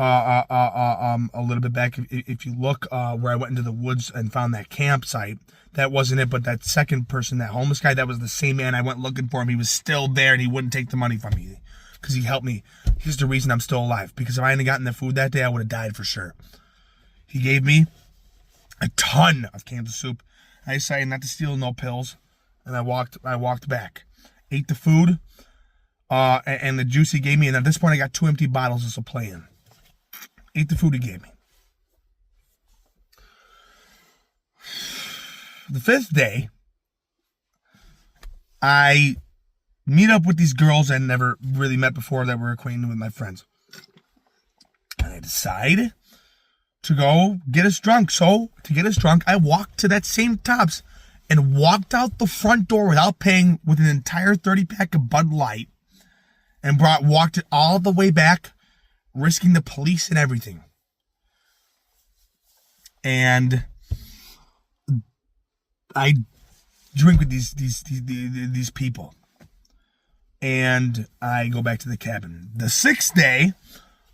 a little bit back. If you look where I went into the woods and found that campsite, that wasn't it. But that second person, that homeless guy, that was the same man. I went looking for him. He was still there, and he wouldn't take the money from me because he helped me. Here's the reason I'm still alive, because if I hadn't gotten the food that day, I would have died for sure. He gave me a ton of cans of soup. I decided not to steal no pills, and I walked back, ate the food, and the juice he gave me. And at this point, I got 2 empty bottles of supply in. Ate the food he gave me. The 5th day, I meet up with these girls I never really met before that were acquainted with my friends. And I decide to go get us drunk. So, to get us drunk, I walked to that same Tops and walked out the front door without paying with an entire 30-pack of Bud Light and walked it all the way back, risking the police and everything. And I drink with these people. And I go back to the cabin. The 6th day,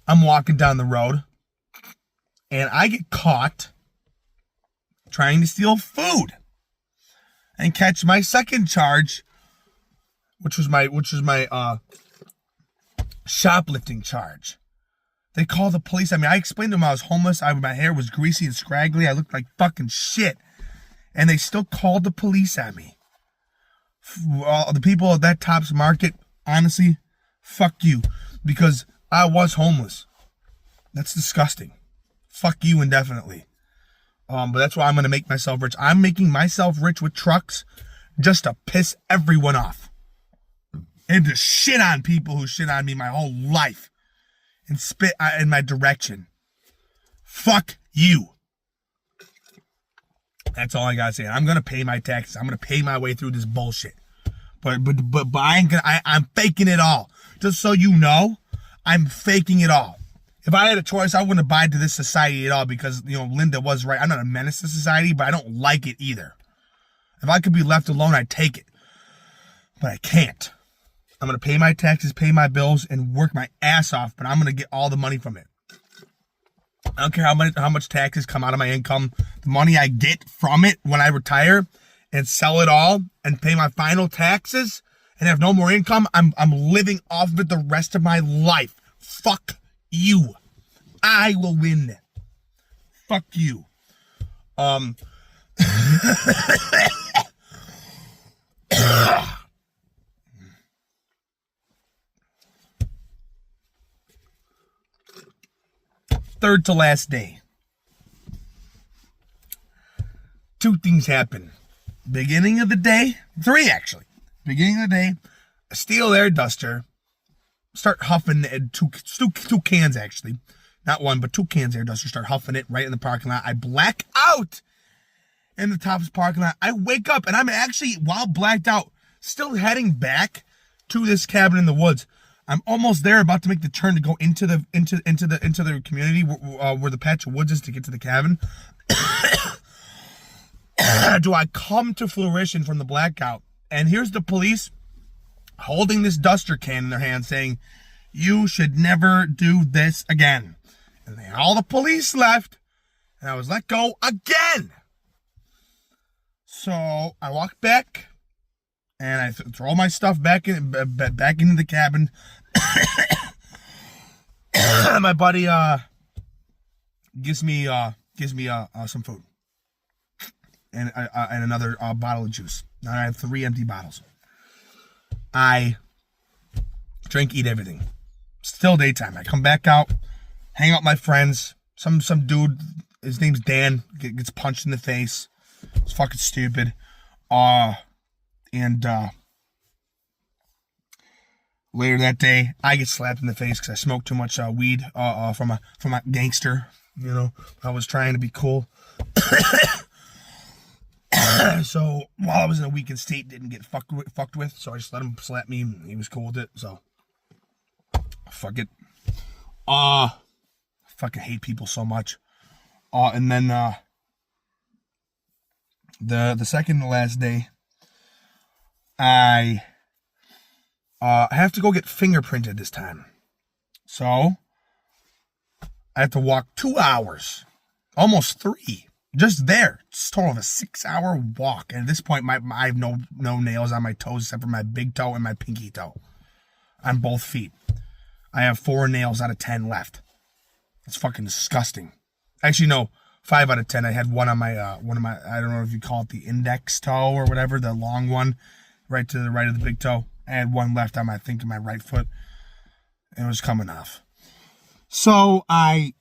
I'm walking down the road, and I get caught trying to steal food and catch my second charge, which was my shoplifting charge. They call the police. I mean, I explained to them I was homeless. My hair was greasy and scraggly. I looked like fucking shit. And they still called the police at me. The people at that Tops Market, honestly, fuck you. Because I was homeless. That's disgusting. Fuck you indefinitely. But that's why I'm going to make myself rich. I'm making myself rich with trucks just to piss everyone off. And to shit on people who shit on me my whole life. And spit in my direction. Fuck you. That's all I gotta say. I'm gonna pay my taxes. I'm gonna pay my way through this bullshit. But I ain't gonna. I'm faking it all. Just so you know, I'm faking it all. If I had a choice, I wouldn't abide to this society at all because Linda was right. I'm not a menace to society, but I don't like it either. If I could be left alone, I'd take it. But I can't. I'm going to pay my taxes, pay my bills, and work my ass off, but I'm going to get all the money from it. I don't care how much taxes come out of my income. The money I get from it when I retire and sell it all and pay my final taxes and have no more income, I'm living off of it the rest of my life. Fuck you. I will win. Fuck you. Third to last day. 2 things happen. Beginning of the day, 3 actually. Beginning of the day, I steal air duster, start huffing 2 cans actually. Not 1, but 2 cans air duster, start huffing it right in the parking lot. I black out in the Tops parking lot. I wake up and I'm actually, while blacked out, still heading back to this cabin in the woods. I'm almost there, about to make the turn to go into the community where the patch of woods is to get to the cabin. Do I come to fruition from the blackout? And here's the police holding this duster can in their hand saying, "You should never do this again." And then all the police left, and I was let go again. So I walk back, and I throw my stuff back into the cabin. My buddy gives me some food and another bottle of juice. Now I have 3 empty bottles. I drink, eat everything. Still daytime. I come back out, hang out with my friends. Some dude, his name's Dan, gets punched in the face. It's fucking stupid. Later that day, I get slapped in the face because I smoked too much weed from a gangster. I was trying to be cool. So while I was in a weakened state, didn't get fucked with. So I just let him slap me, and he was cool with it. So fuck it. I fucking hate people so much. And then the second to last day, I have to go get fingerprinted this time. So I had to walk 2 hours, almost 3, just there. It's a total of a 6-hour walk. And at this point, I have no nails on my toes except for my big toe and my pinky toe on both feet. I have 4 nails out of 10 left. It's fucking disgusting. Actually, no, 5 out of 10. I had one on my I don't know if you call it the index toe or whatever, the long one, right to the right of the big toe. I had one left on my right foot. It was coming off. So I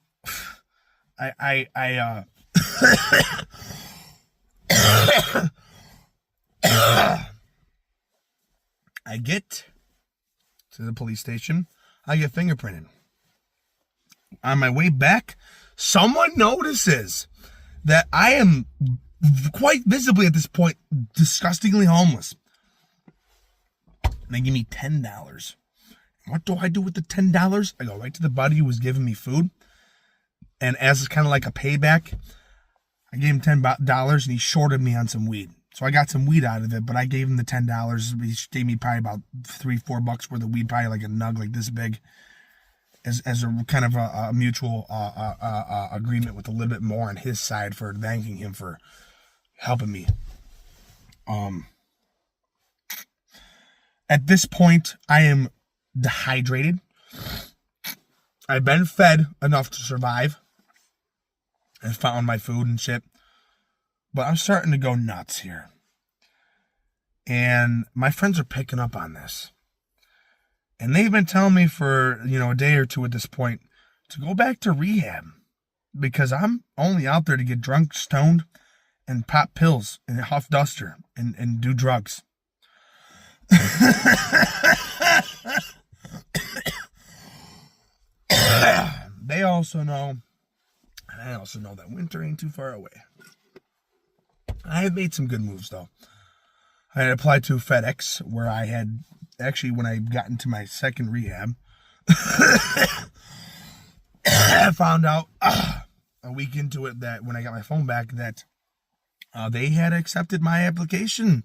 get to the police station. I get fingerprinted. On my way back, someone notices that I am quite visibly at this point disgustingly homeless. And they give me $10. What do I do with the $10? I go right to the buddy who was giving me food. And as kind of like a payback, I gave him $10 and he shorted me on some weed. So I got some weed out of it, but I gave him the $10. He gave me probably about $3-4 worth of weed, probably like a nug like this big, as a kind of a mutual agreement with a little bit more on his side for thanking him for helping me. At this point, I am dehydrated. I've been fed enough to survive and found my food and shit, but I'm starting to go nuts here. And my friends are picking up on this. And they've been telling me for, a day or two at this point to go back to rehab because I'm only out there to get drunk, stoned, and pop pills and huff duster and do drugs. They also know, and I also know that winter ain't too far away. I have made some good moves, though. I had applied to FedEx, where I had, actually, when I got into my second rehab, I found out a week into it that when I got my phone back that they had accepted my application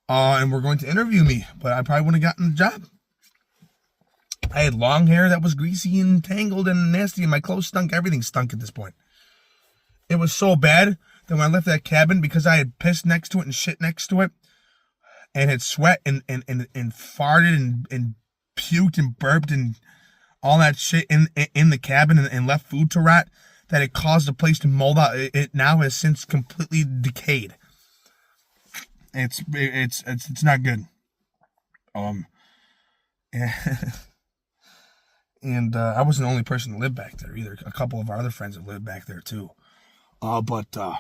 and were going to interview me, but I probably wouldn't have gotten the job. I had long hair that was greasy and tangled and nasty, and my clothes stunk. Everything stunk at this point. It was so bad that when I left that cabin, because I had pissed next to it and shit next to it, and had sweat and farted and puked and burped and all that shit in the cabin and left food to rot, that it caused the place to mold out. It now has since completely decayed. It's not good. And I wasn't the only person to live back there either. A couple of our other friends have lived back there too. But on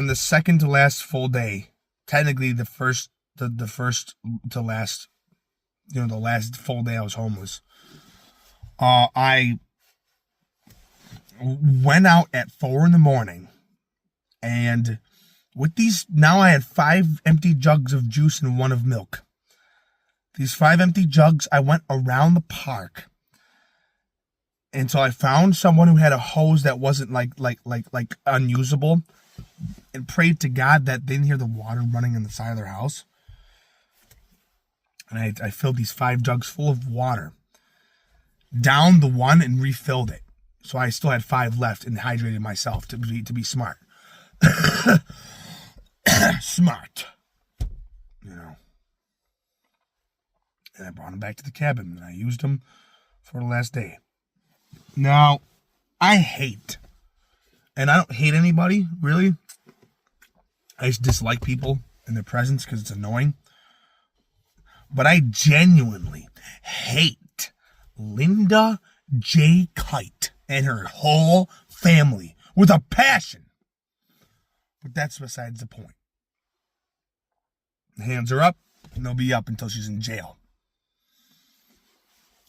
the second to last full day, technically the first to last, the last full day I was homeless, I went out at 4 a.m. and with these, now I had 5 empty jugs of juice and 1 of milk. These 5 empty jugs, I went around the park until I found someone who had a hose that wasn't like unusable, and prayed to God that they didn't hear the water running on the side of their house. And I filled these 5 jugs full of water, downed the one and refilled it. So I still had 5 left and hydrated myself to be smart. Smart. And I brought them back to the cabin and I used them for the last day. Now, I hate, and I don't hate anybody, really. I just dislike people and their presence because it's annoying. But I genuinely hate Linda J. Kite and her whole family with a passion. But that's besides the point. The hands are up, and they'll be up until she's in jail.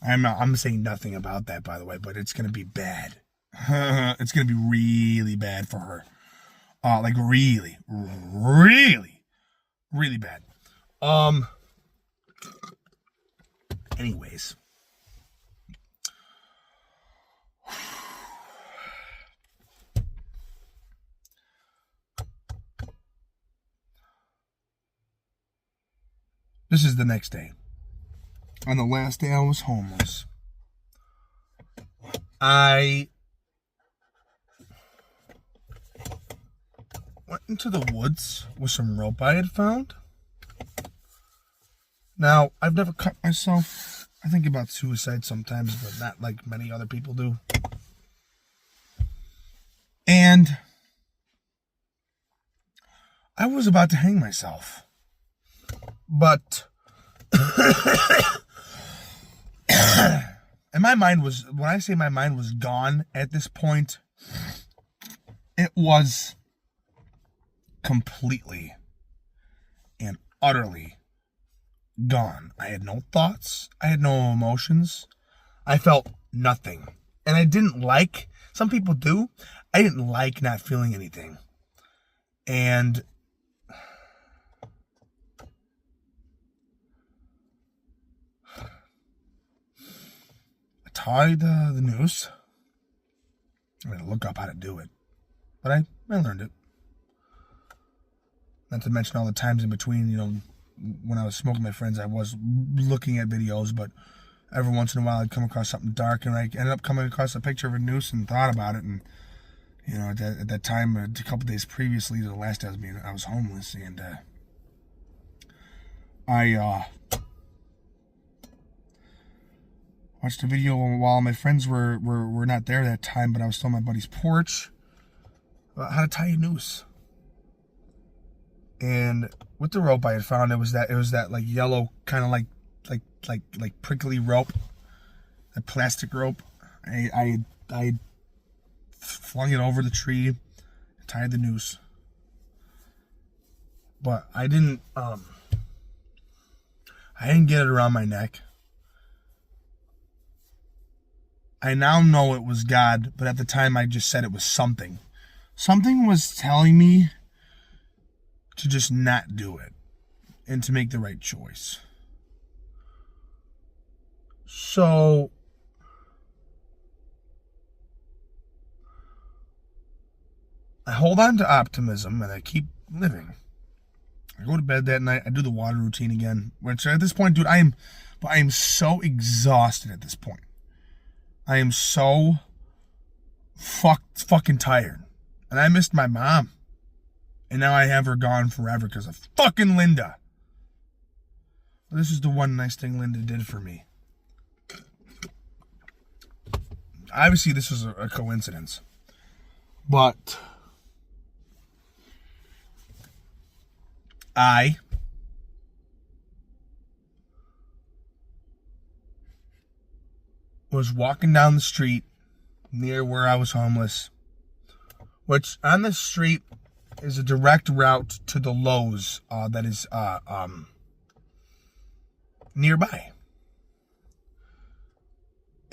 I'm saying nothing about that, by the way, but it's going to be bad. It's going to be really bad for her. Like really, really, really bad. Anyways. This is the next day. On the last day I was homeless, I went into the woods with some rope I had found. Now, I've never cut myself. I think about suicide sometimes, but not like many other people do. And I was about to hang myself. But and my mind was, when I say my mind was gone at this point, it was completely and utterly gone. I had no thoughts. I had no emotions. I felt nothing. And I didn't like, some people do, I didn't like not feeling anything. And I tied the noose. I'm going to look up how to do it. But I learned it. Not to mention all the times in between, you know, when I was smoking my friends, I was looking at videos, but every once in a while I'd come across something dark, and I ended up coming across a picture of a noose and thought about it. And, you know, at that time, a couple days previously to the last day I was homeless, and I watched a video while my friends were not there that time, but I was still on my buddy's porch about how to tie a noose. And with the rope I had found, it was that like yellow kind of like prickly rope, that plastic rope. I flung it over the tree, tied the noose, but I didn't get it around my neck. I now know it was God, but at the time I just said it was something. Something was telling me to just not do it and to make the right choice. So I hold on to optimism and I keep living. I go to bed that night. I do the water routine again, which at this point, dude, I am so exhausted at this point. I am so fucking tired. And I missed my mom. And now I have her gone forever because of fucking Linda. This is the one nice thing Linda did for me. Obviously, this was a coincidence. But I was walking down the street near where I was homeless, which on the street is a direct route to the Lowe's that is nearby.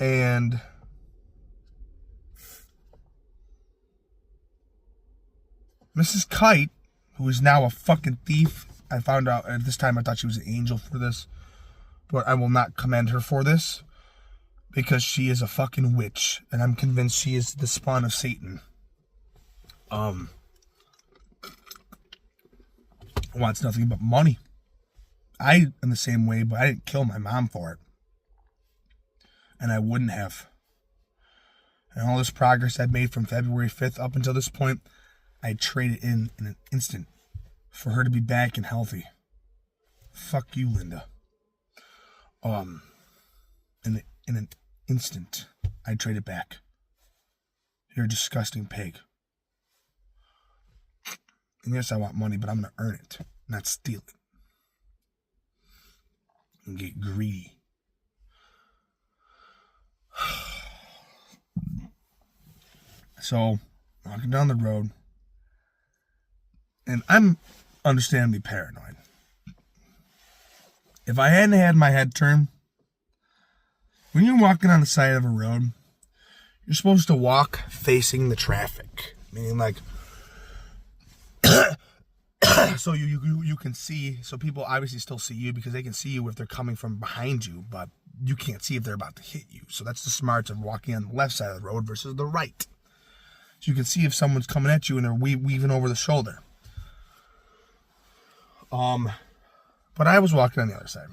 And Mrs. Kite, who is now a fucking thief, I found out at this time I thought she was an angel for this, but I will not commend her for this because she is a fucking witch, and I'm convinced she is the spawn of Satan. Wants nothing but money. I am the same way, but I didn't kill my mom for it. And I wouldn't have. And all this progress I've made from February 5th up until this point, I traded in an instant for her to be back and healthy. Fuck you, Linda. In an instant, I traded back. You're a disgusting pig. And yes, I want money, but I'm going to earn it, not steal it. And get greedy. So, walking down the road, and I'm understandably paranoid. If I hadn't had my head turned, when you're walking on the side of a road, you're supposed to walk facing the traffic. Meaning like, so you can see, so people obviously still see you because they can see you if they're coming from behind you, but you can't see if they're about to hit you. So that's the smarts of walking on the left side of the road versus the right. So you can see if someone's coming at you and they're weaving over the shoulder. But But I was walking on the other side.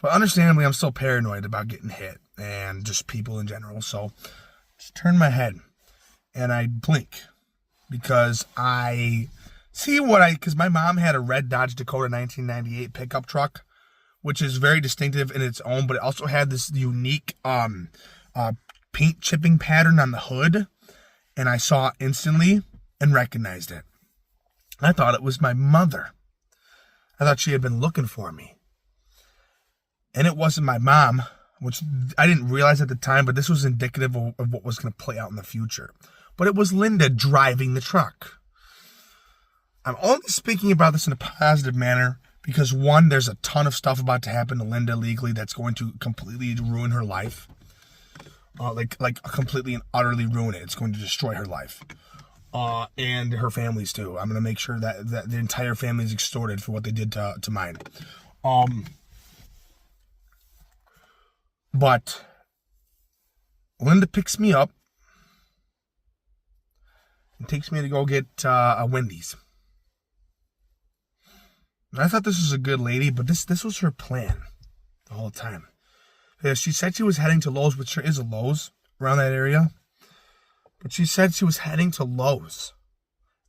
But understandably, I'm still paranoid about getting hit and just people in general. So I just turn my head and I blink because I see because my mom had a red Dodge Dakota 1998 pickup truck, which is very distinctive in its own, but it also had this unique paint chipping pattern on the hood. And I saw it instantly and recognized it. I thought it was my mother. I thought she had been looking for me. And it wasn't my mom, which I didn't realize at the time, but this was indicative of what was going to play out in the future. But it was Linda driving the truck. I'm only speaking about this in a positive manner because, one, there's a ton of stuff about to happen to Linda legally that's going to completely ruin her life. Like completely and utterly ruin it. It's going to destroy her life. And her family's too. I'm going to make sure that the entire family is extorted for what they did to mine. But Linda picks me up and takes me to go get a Wendy's. And I thought this was a good lady, but this was her plan the whole time. Yeah, she said she was heading to Lowe's, which there is a Lowe's around that area. But she said she was heading to Lowe's.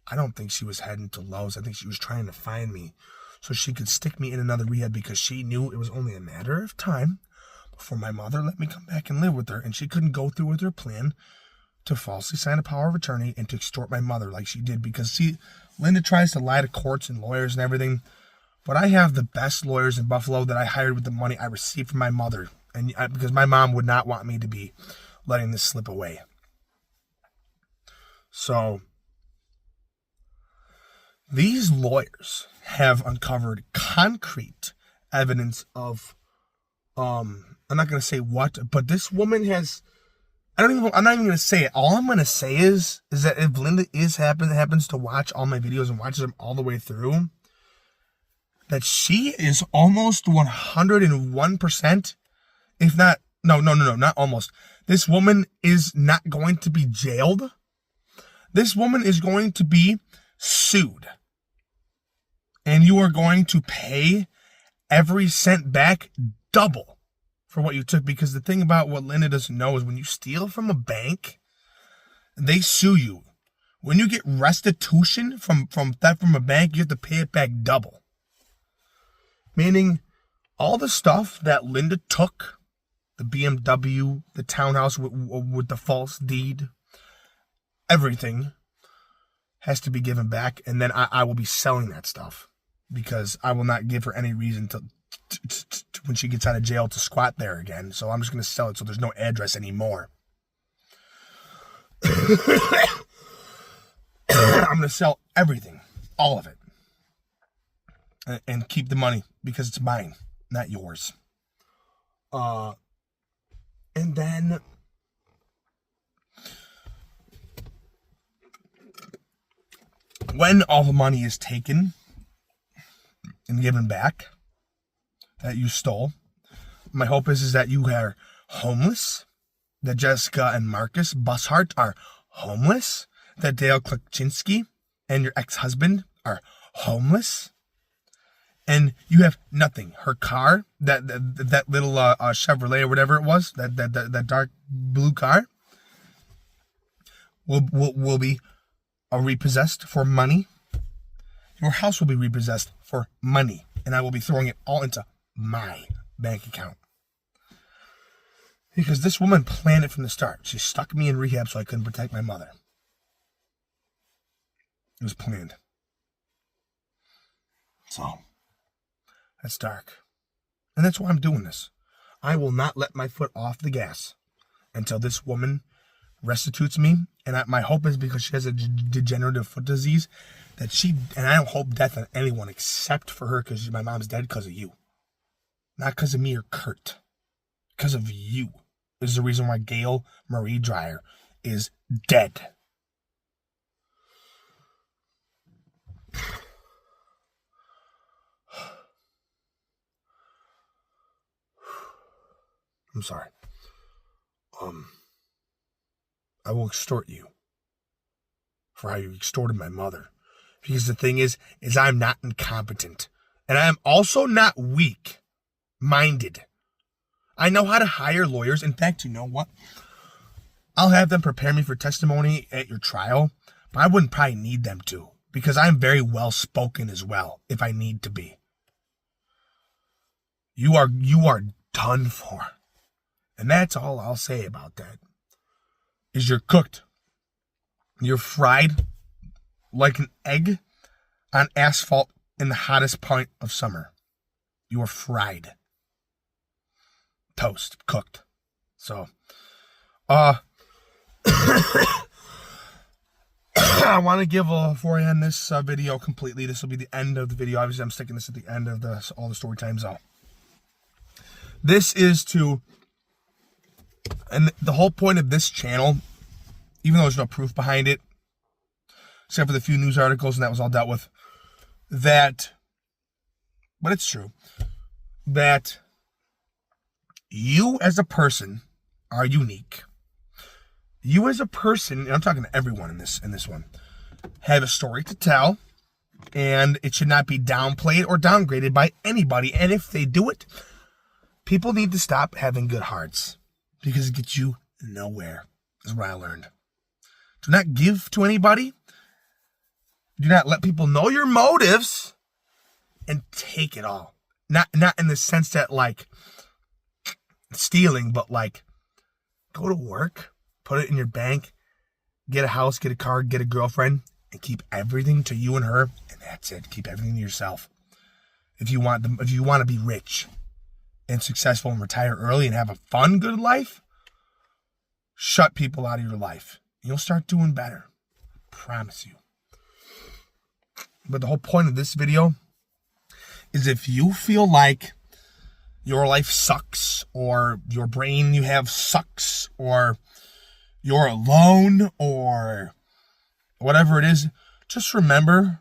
I don't think she was heading to Lowe's. I think she was trying to find me so she could stick me in another rehab because she knew it was only a matter of time before my mother let me come back and live with her, and she couldn't go through with her plan to falsely sign a power of attorney and to extort my mother like she did. Because, see, Linda tries to lie to courts and lawyers and everything, but I have the best lawyers in Buffalo that I hired with the money I received from my mother, and because my mom would not want me to be letting this slip away. So, these lawyers have uncovered concrete evidence of, I'm not going to say what, but this woman has, I'm not even going to say it. All I'm going to say is that if Linda happens to watch all my videos and watches them all the way through, that she is almost 101%, if not, no, not almost. This woman is not going to be jailed. This woman is going to be sued. And you are going to pay every cent back double for what you took. Because the thing about what Linda doesn't know is when you steal from a bank, they sue you. When you get restitution from theft from a bank, you have to pay it back double. Meaning, all the stuff that Linda took, the BMW, the townhouse with the false deed, everything has to be given back, and then I will be selling that stuff because I will not give her any reason to when she gets out of jail to squat there again. So I'm just going to sell it so there's no address anymore. I'm going to sell everything, all of it, and keep the money because it's mine, not yours. And then when all the money is taken and given back that you stole, my hope is that you are homeless, that Jessica and Marcus Bushart are homeless, that Dale Kluczynski and your ex-husband are homeless, and you have nothing. Her car, that little Chevrolet or whatever it was, that dark blue car, will be repossessed for money. Your house will be repossessed for money, and I will be throwing it all into my bank account. Because this woman planned it from the start. She stuck me in rehab so I couldn't protect my mother. It was planned. So, that's dark. And that's why I'm doing this. I will not let my foot off the gas until this woman restitutes me. And my hope is because she has a degenerative foot disease, and I don't hope death on anyone except for her because my mom's dead because of you. Not because of me or Kurt. Because of you. This is the reason why Gail Marie Dreyer is dead. I'm sorry. I will extort you for how you extorted my mother. Because the thing is I'm not incompetent. And I am also not weak-minded. I know how to hire lawyers. In fact, you know what? I'll have them prepare me for testimony at your trial, but I wouldn't probably need them to, because I'm very well-spoken as well, if I need to be. You are done for. And that's all I'll say about that. Is you're cooked. You're fried like an egg on asphalt in the hottest point of summer. You are fried. Toast. Cooked. So, I want to give before I end this video completely. This will be the end of the video. Obviously, I'm sticking this at the end of all the story times out. This is to, and the whole point of this channel, even though there's no proof behind it, except for the few news articles, and that was all dealt with, but it's true, that you as a person are unique. You as a person, and I'm talking to everyone in this one, have a story to tell, and it should not be downplayed or downgraded by anybody. And if they do it, people need to stop having good hearts, because it gets you nowhere, is what I learned. Do not give to anybody. Do not let people know your motives, and take it all. Not in the sense that like stealing, but like go to work, put it in your bank, get a house, get a car, get a girlfriend, and keep everything to you and her, and that's it. Keep everything to yourself. If you want to be rich and successful and retire early and have a fun, good life, shut people out of your life. You'll start doing better. Promise you. But the whole point of this video is, if you feel like your life sucks, or your brain you have sucks, or you're alone, or whatever it is, just remember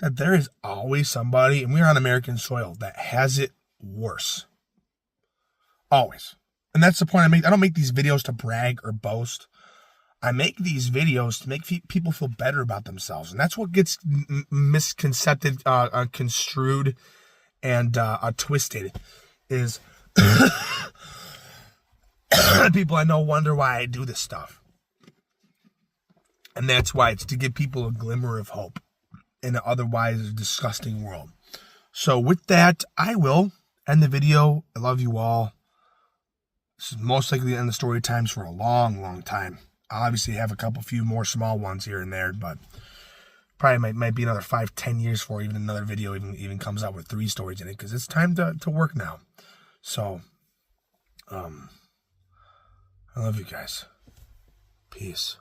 that there is always somebody, and we're on American soil, that has it worse. Always. And that's the point I make. I don't make these videos to brag or boast. I make these videos to make people feel better about themselves. And that's what gets misconcepted, construed, and twisted, is people I know wonder why I do this stuff. And that's why. It's to give people a glimmer of hope in an otherwise disgusting world. So with that, I will end the video. I love you all. This is most likely the end of story times for a long, long time. I'll obviously have a few more small ones here and there, but probably might be another 5-10 years before even another video even comes out with 3 stories in it, because it's time to work now. So, I love you guys. Peace.